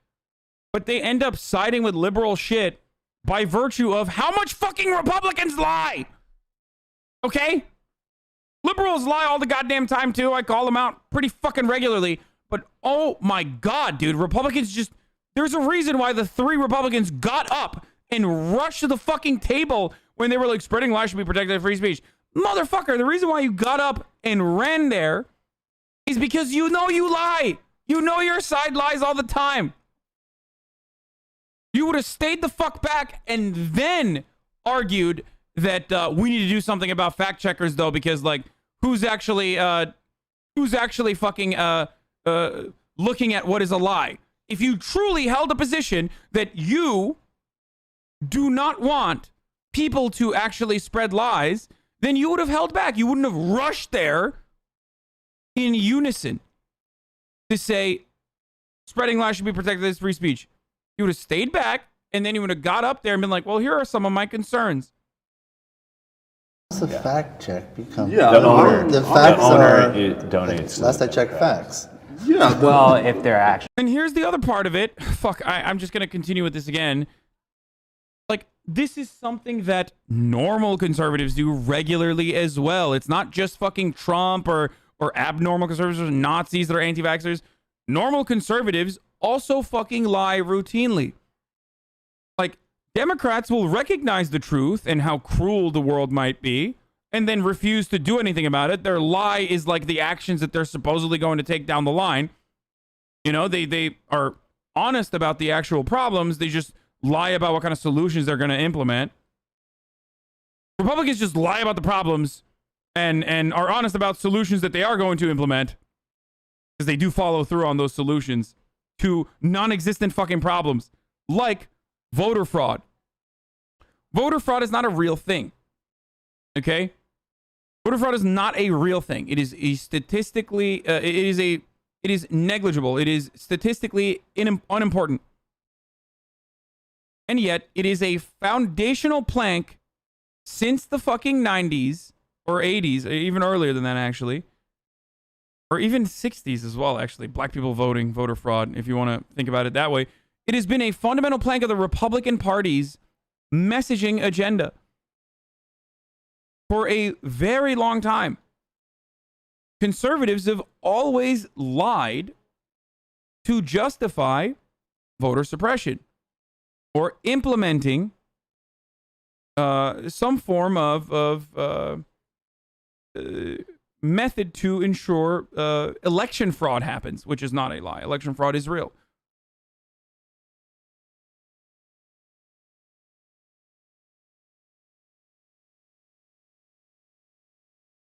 but they end up siding with liberal shit by virtue of how much fucking Republicans lie. Okay? Liberals lie all the goddamn time too. I call them out pretty fucking regularly. But oh my God, dude, Republicans just, there's a reason why the 3 Republicans got up and rushed to the fucking table when they were like, spreading lies should be protected free speech. Motherfucker, the reason why you got up and ran there is because you know you lie. You know your side lies all the time. You would have stayed the fuck back and then argued that we need to do something about fact checkers, though, because, like, who's actually who's actually fucking looking at what is a lie. If you truly held a position that you do not want people to actually spread lies, then you would have held back. You wouldn't have rushed there in unison to say spreading lies should be protected as free speech. You would have stayed back, and then you would have got up there and been like, well, here are some of my concerns. The fact check becomes The facts owner are donates. last I checked facts. Yeah. Well, if they're actually. And here's the other part of it. Fuck, I'm just going to continue with this again. Like, this is something that normal conservatives do regularly as well. It's not just fucking Trump or abnormal conservatives or Nazis that are anti-vaxxers. Normal conservatives also fucking lie routinely. Like, Democrats will recognize the truth and how cruel the world might be and then refuse to do anything about it. Their lie is like the actions that they're supposedly going to take down the line. You know, they are honest about the actual problems. They just lie about what kind of solutions they're going to implement. Republicans just lie about the problems and are honest about solutions that they are going to implement, because they do follow through on those solutions to non-existent fucking problems, like voter fraud. Voter fraud is not a real thing. Okay? Voter fraud is not a real thing. It is a statistically, it is negligible. It is statistically unimportant. And yet, it is a foundational plank since the fucking 90s or 80s, even earlier than that, actually. Or even 60s as well, actually. Black people voting, voter fraud, if you want to think about it that way. It has been a fundamental plank of the Republican Party's messaging agenda for a very long time. Conservatives have always lied to justify voter suppression or implementing some form of method to ensure election fraud happens, which is not a lie. Election fraud is real.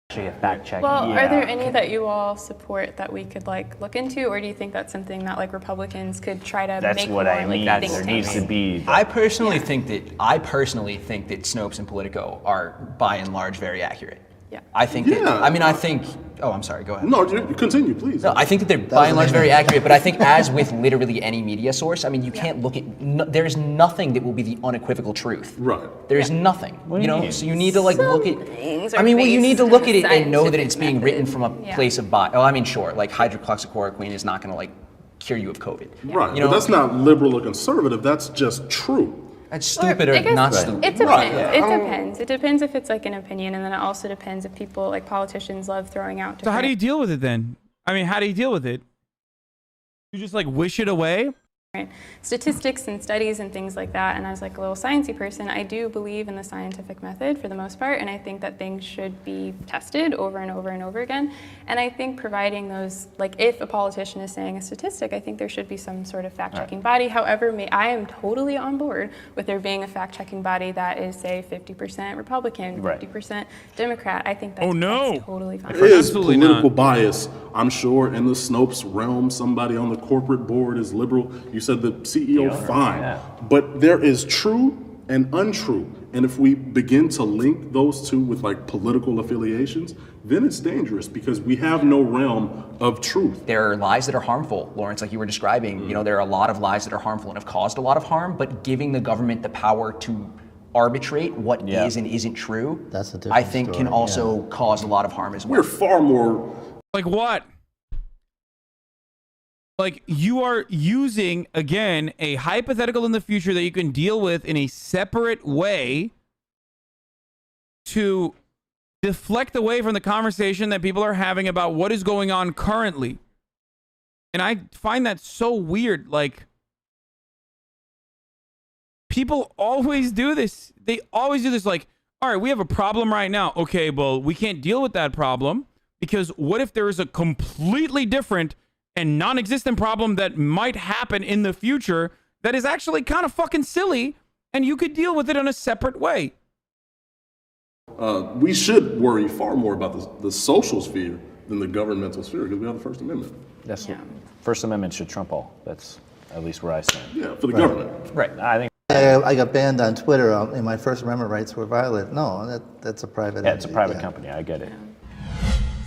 Actually a fact check. Well, are there any that you all support that we could like look into, or do you think that's something that like Republicans could try to That's make what more I mean. like There think needs tanks? to be. I personally think that Snopes and Politico are by and large very accurate. Yeah. I think that, I mean, I think, oh, I'm sorry, go ahead. No, you continue, please. No, I think that they're by and large very accurate, but I think as with literally any media source, I mean, you can't look at, there's nothing that will be the unequivocal truth. Right. There's nothing, you know? So you need to like look at, things I are mean, well, you need to based look on at it and know that it's scientific being written method. from a Yeah. place of bias. Oh, I mean, sure, like hydroxychloroquine is not gonna like cure you of COVID. Right, You know, but that's not liberal or conservative, that's just true. That's stupid I or guess not stupid. It depends. It depends. It depends if it's like an opinion, and then it also depends if people, like politicians, love throwing out. So how do you different- deal with it then? I mean, how do you deal with it? You just like wish it away? statistics and studies and things like that, and as like a little sciencey person, I do believe in the scientific method for the most part, and I think that things should be tested over and over and over again. And I think providing those, like if a politician is saying a statistic, I think there should be some sort of fact-checking body. However, I am totally on board with there being a fact-checking body that is, say, 50% Republican, 50% Democrat. I think that's, that's totally fine. There is political bias, I'm sure, in the Snopes realm. Somebody on the corporate board is liberal. You said the CEO, fine. But there is true and untrue. And if we begin to link those two with like political affiliations, then it's dangerous because we have no realm of truth. There are lies that are harmful, Lawrence, like you were describing. You know, there are a lot of lies that are harmful and have caused a lot of harm, but giving the government the power to arbitrate what is and isn't true, that's a different I think can also cause a lot of harm as well. We're far more... Like what? Like you are using, again, a hypothetical in the future that you can deal with in a separate way to deflect away from the conversation that people are having about what is going on currently. And I find that so weird. Like, people always do this. They always do this. Like, all right, we have a problem right now. Okay, well, we can't deal with that problem because what if there is a completely different and non-existent problem that might happen in the future that is actually kind of fucking silly and you could deal with it in a separate way? We should worry far more about the social sphere than the governmental sphere because we have the First Amendment. That's First Amendment should trump all. That's at least where I stand. Yeah, for the government. Right. I think. I got banned on Twitter and my First Amendment rights were violated. No, that's a private Yeah, it's a entity, private company. I get it.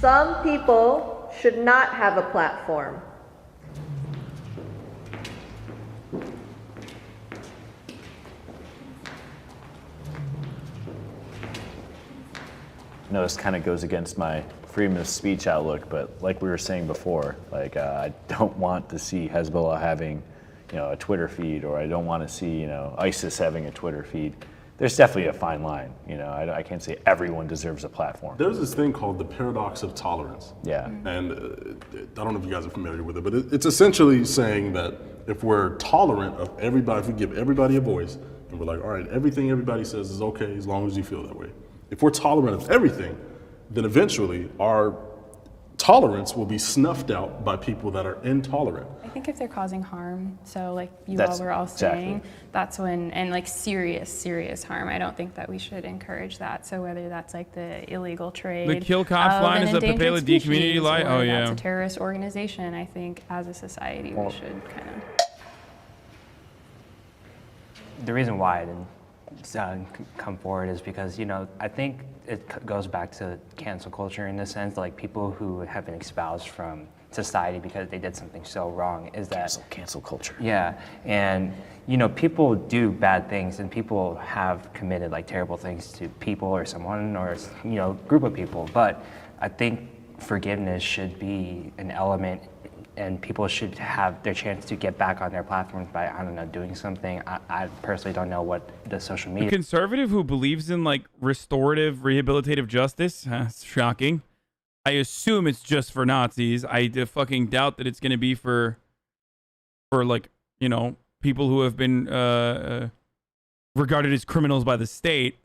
Some people should not have a platform. No, this kind of goes against my freedom of speech outlook, but like we were saying before, like I don't want to see Hezbollah having, a Twitter feed, or I don't want to see, ISIS having a Twitter feed. There's definitely a fine line. I can't say everyone deserves a platform. There's this thing called the paradox of tolerance. Yeah. And I don't know if you guys are familiar with it, but it's essentially saying that if we're tolerant of everybody, if we give everybody a voice, and we're like, all right, everything everybody says is okay as long as you feel that way. If we're tolerant of everything, then eventually our tolerance will be snuffed out by people that are intolerant. I think if they're causing harm, so like you That's all were all saying, exactly. that's when, and like serious harm, I don't think that we should encourage that. So whether that's like the illegal trade, The kill cops of line an is a Pepe endangered the community species, line. or Oh, that's yeah. a terrorist organization, I think as a society we should kind of. The reason why I didn't come forward is because, I think it goes back to cancel culture in the sense, like people who have been espoused from society because they did something so wrong is that Cancel culture. Yeah, and people do bad things, and people have committed like terrible things to people or someone or group of people. But I think forgiveness should be an element, and people should have their chance to get back on their platforms by doing something. I personally don't know what the social A media. conservative who believes in like restorative, rehabilitative justice. It's shocking. I assume it's just for Nazis. I fucking doubt that it's going to be for like, people who have been regarded as criminals by the state.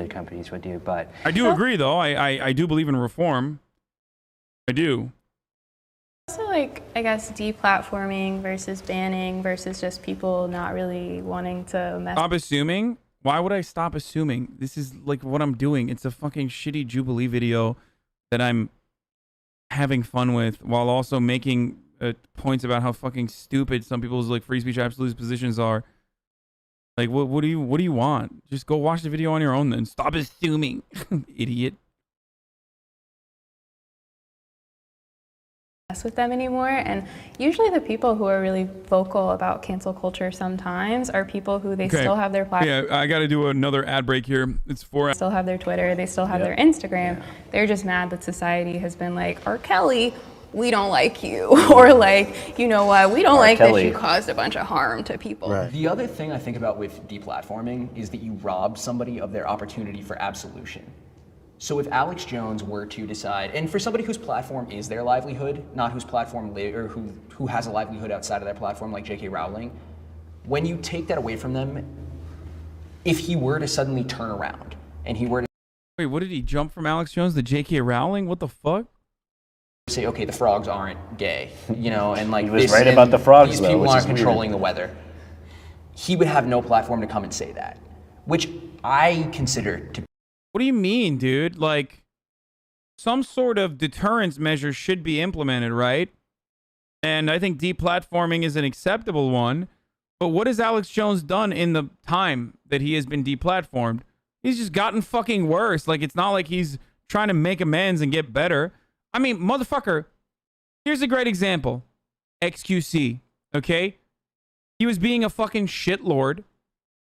Companies would do, but I do agree, though. I do believe in reform. I do. Also, like, I guess deplatforming versus banning versus just people not really wanting to mess. Stop assuming? Why would I stop assuming? This is like what I'm doing. It's a fucking shitty Jubilee video that I'm having fun with while also making points about how fucking stupid some people's like free speech absolute positions are. Like, what do you want? Just go watch the video on your own then. Stop assuming, idiot. With them anymore, and usually the people who are really vocal about cancel culture sometimes are people who they still have their platform. Yeah, I got to do another ad break here. It's for still have their Twitter, they still have their Instagram. They're just mad that society has been like, R. Kelly, we don't like you, or like, you know what, we don't like that you caused a bunch of harm to people. Right. The other thing I think about with deplatforming is that you rob somebody of their opportunity for absolution. So if Alex Jones were to decide, and for somebody whose platform is their livelihood, not whose platform or who has a livelihood outside of their platform, like J.K. Rowling, when you take that away from them, if he were to suddenly turn around and he were to Wait, what did he jump from Alex Jones to J.K. Rowling? What the fuck? say, okay, the frogs aren't gay, and like he was right about the frogs, these though, people which aren't is weird. controlling the weather, he would have no platform to come and say that, which I consider to. What do you mean, dude? Like, some sort of deterrence measure should be implemented, right? And I think deplatforming is an acceptable one. But what has Alex Jones done in the time that he has been deplatformed? He's just gotten fucking worse. Like, it's not like he's trying to make amends and get better. I mean, motherfucker, here's a great example. XQC, okay? He was being a fucking shitlord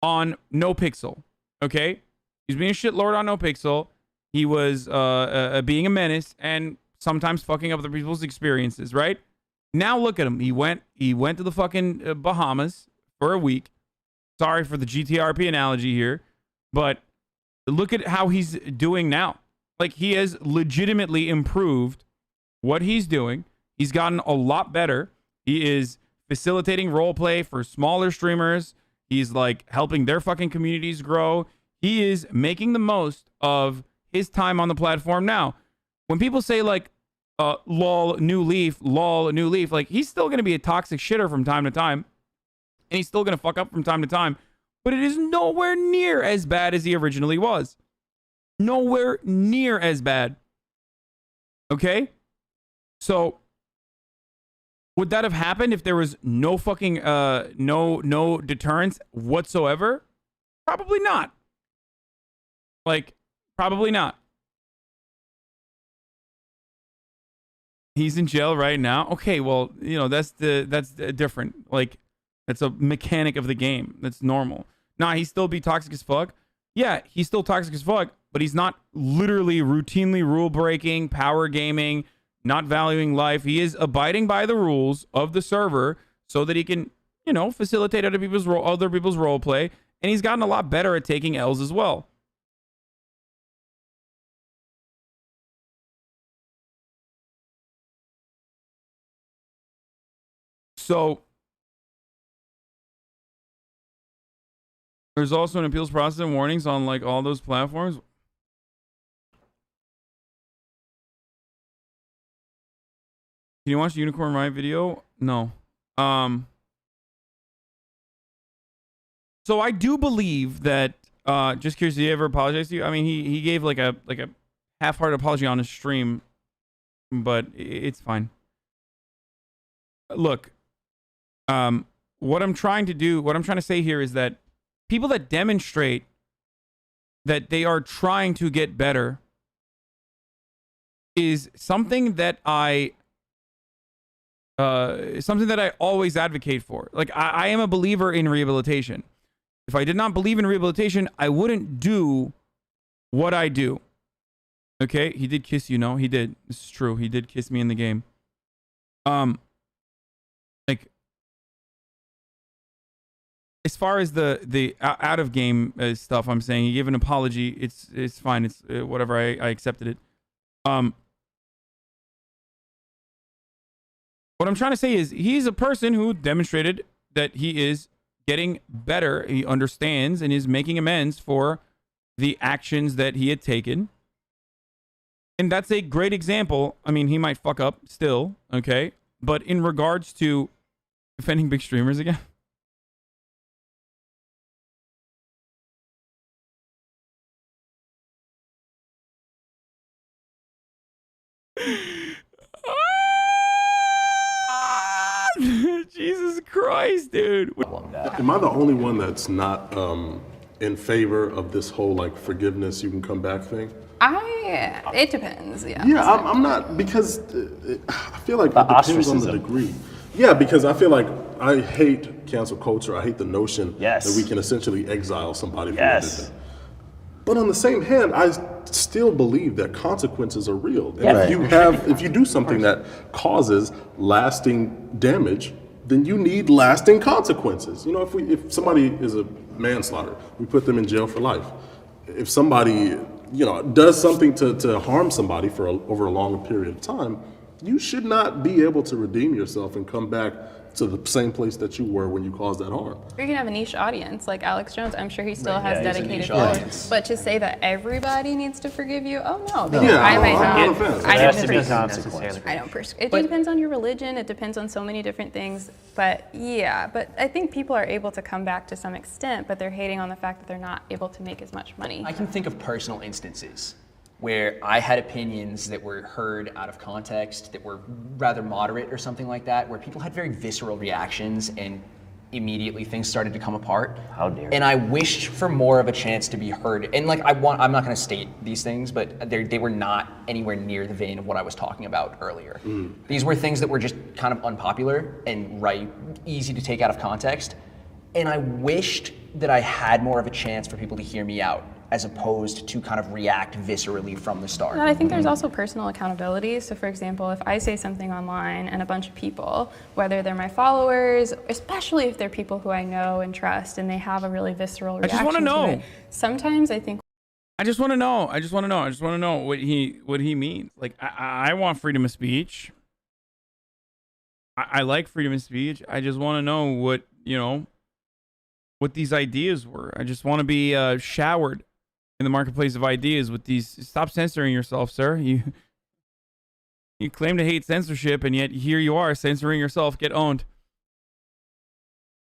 on NoPixel, okay? He was being a shitlord on NoPixel. He was being a menace and sometimes fucking up other people's experiences, right? Now look at him. He went to the fucking Bahamas for a week. Sorry for the GTRP analogy here, but look at how he's doing now. Like, he has legitimately improved what he's doing. He's gotten a lot better. He is facilitating role play for smaller streamers. He's like helping their fucking communities grow. He is making the most of his time on the platform now. When people say like, lol, new leaf, like, he's still going to be a toxic shitter from time to time. And he's still going to fuck up from time to time. But it is nowhere near as bad as he originally was. Nowhere near as bad. Okay? So would that have happened if there was no fucking no deterrence whatsoever? Probably not. Like, probably not. He's in jail right now. Okay, well, you know, that's different. Like, that's a mechanic of the game. That's normal. Nah, he still be toxic as fuck. Yeah, he's still toxic as fuck, but he's not literally routinely rule breaking, power gaming, not valuing life. He is abiding by the rules of the server so that he can, you know, facilitate other people's role play, and he's gotten a lot better at taking L's as well. So there's also an appeals process and warnings on like all those platforms. Can you watch the Unicorn Riot video? No. So I do believe that just curious, did he ever apologize to you? I mean, he gave like a half-hearted apology on his stream, but it's fine. Look, what I'm trying to say here is that people that demonstrate that they are trying to get better is something that I always advocate for. Like, I am a believer in rehabilitation. If I did not believe in rehabilitation, I wouldn't do what I do. Okay, he did kiss you. No, he did. This is true. He did kiss me in the game. Like, as far as the out of game stuff, I'm saying he gave an apology. It's fine. It's whatever. I accepted it. What I'm trying to say is he's a person who demonstrated that he is getting better. He understands and is making amends for the actions that he had taken. And that's a great example. I mean, he might fuck up still, okay? But in regards to defending big streamers again. Jesus Christ, dude. Am I the only one that's not in favor of this whole like forgiveness, you can come back thing? It depends, yeah. Yeah, I'm not, because I feel like it depends on the degree. Yeah, because I feel like I hate cancel culture. I hate the notion that we can essentially exile somebody for what they did. But on the same hand, I still believe that consequences are real. And if you do something that causes lasting damage, then you need lasting consequences. You know, if somebody is a manslaughter, we put them in jail for life. If somebody, you know, does something to harm somebody for over a longer period of time, you should not be able to redeem yourself and come back to the same place that you were when you caused that harm. Or you can have a niche audience like Alex Jones. I'm sure he still has dedicated followers. But to say that everybody needs to forgive you, oh no. Because I might not. I don't personally. It depends on your religion. It depends on so many different things. But yeah, but I think people are able to come back to some extent, but they're hating on the fact that they're not able to make as much money. I can think of personal instances where I had opinions that were heard out of context, that were rather moderate or something like that, where people had very visceral reactions and immediately things started to come apart. How dare you. And I wished for more of a chance to be heard. And like, I'm not gonna state these things, but they were not anywhere near the vein of what I was talking about earlier. These were things that were just kind of unpopular and easy to take out of context. And I wished that I had more of a chance for people to hear me out, as opposed to kind of react viscerally from the start. And I think there's also personal accountability. So for example, if I say something online and a bunch of people, whether they're my followers, especially if they're people who I know and trust and they have a really visceral reaction I just want to know. it, sometimes I think I just want to know what he means. Like, I want freedom of speech. I like freedom of speech. I just want to know what, you know, what these ideas were. I just want to be showered in the marketplace of ideas with these. Stop censoring yourself, sir. You claim to hate censorship, and yet here you are censoring yourself. Get owned.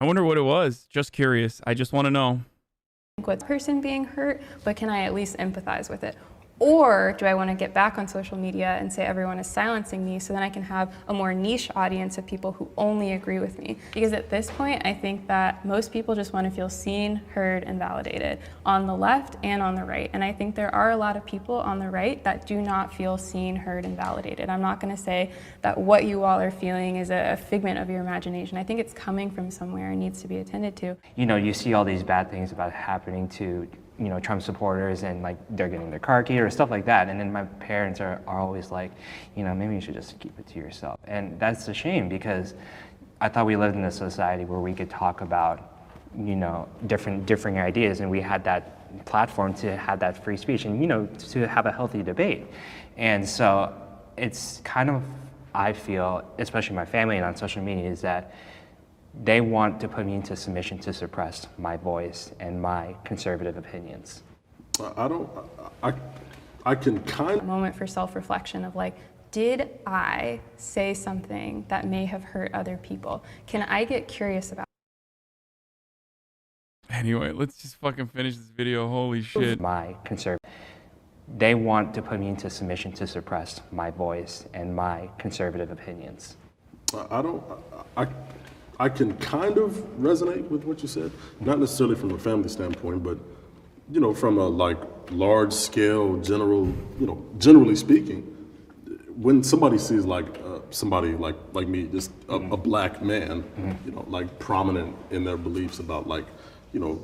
I wonder what it was. Just curious. I just want to know. with the person being hurt, but can I at least empathize with it? Or do I want to get back on social media and say everyone is silencing me so then I can have a more niche audience of people who only agree with me? Because at this point, I think that most people just want to feel seen, heard, and validated on the left and on the right. And I think there are a lot of people on the right that do not feel seen, heard, and validated. I'm not going to say that what you all are feeling is a figment of your imagination. I think it's coming from somewhere and needs to be attended to. You know, you see all these bad things about happening to, you know, Trump supporters, and like they're getting their car keyed or stuff like that. And then my parents are always like, you know, maybe you should just keep it to yourself. And that's a shame, because I thought we lived in a society where we could talk about, you know, differing ideas, and we had that platform to have that free speech and, you know, to have a healthy debate. And so it's kind of, I feel, especially my family and on social media, is that they want to put me into submission to suppress my voice and my conservative opinions. I can kind of... Moment for self-reflection of like, did I say something that may have hurt other people? Can I get curious about? Anyway, let's just fucking finish this video. Holy shit. My conservative. They want to put me into submission to suppress my voice and my conservative opinions. I can kind of resonate with what you said, not necessarily from a family standpoint, but, you know, from a like large scale, generally speaking, when somebody sees like somebody like me, just a black man, you know, like prominent in their beliefs about like, you know,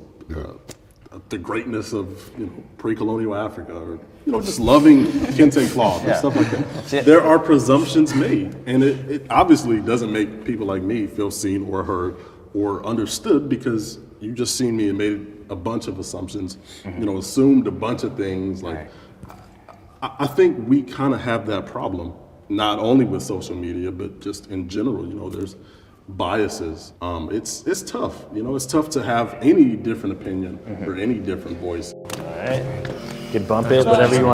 the greatness of, you know, pre-colonial Africa, or, you know, just loving kente cloth and stuff like that. There are presumptions made, and it obviously doesn't make people like me feel seen or heard or understood, because you just seen me and made a bunch of assumptions, you know, assumed a bunch of things. Like, I think we kind of have that problem, not only with social media, but just in general. You know, there's biases. It's tough. You know, it's tough to have any different opinion or any different voice. All right. You can bump it, whatever you want.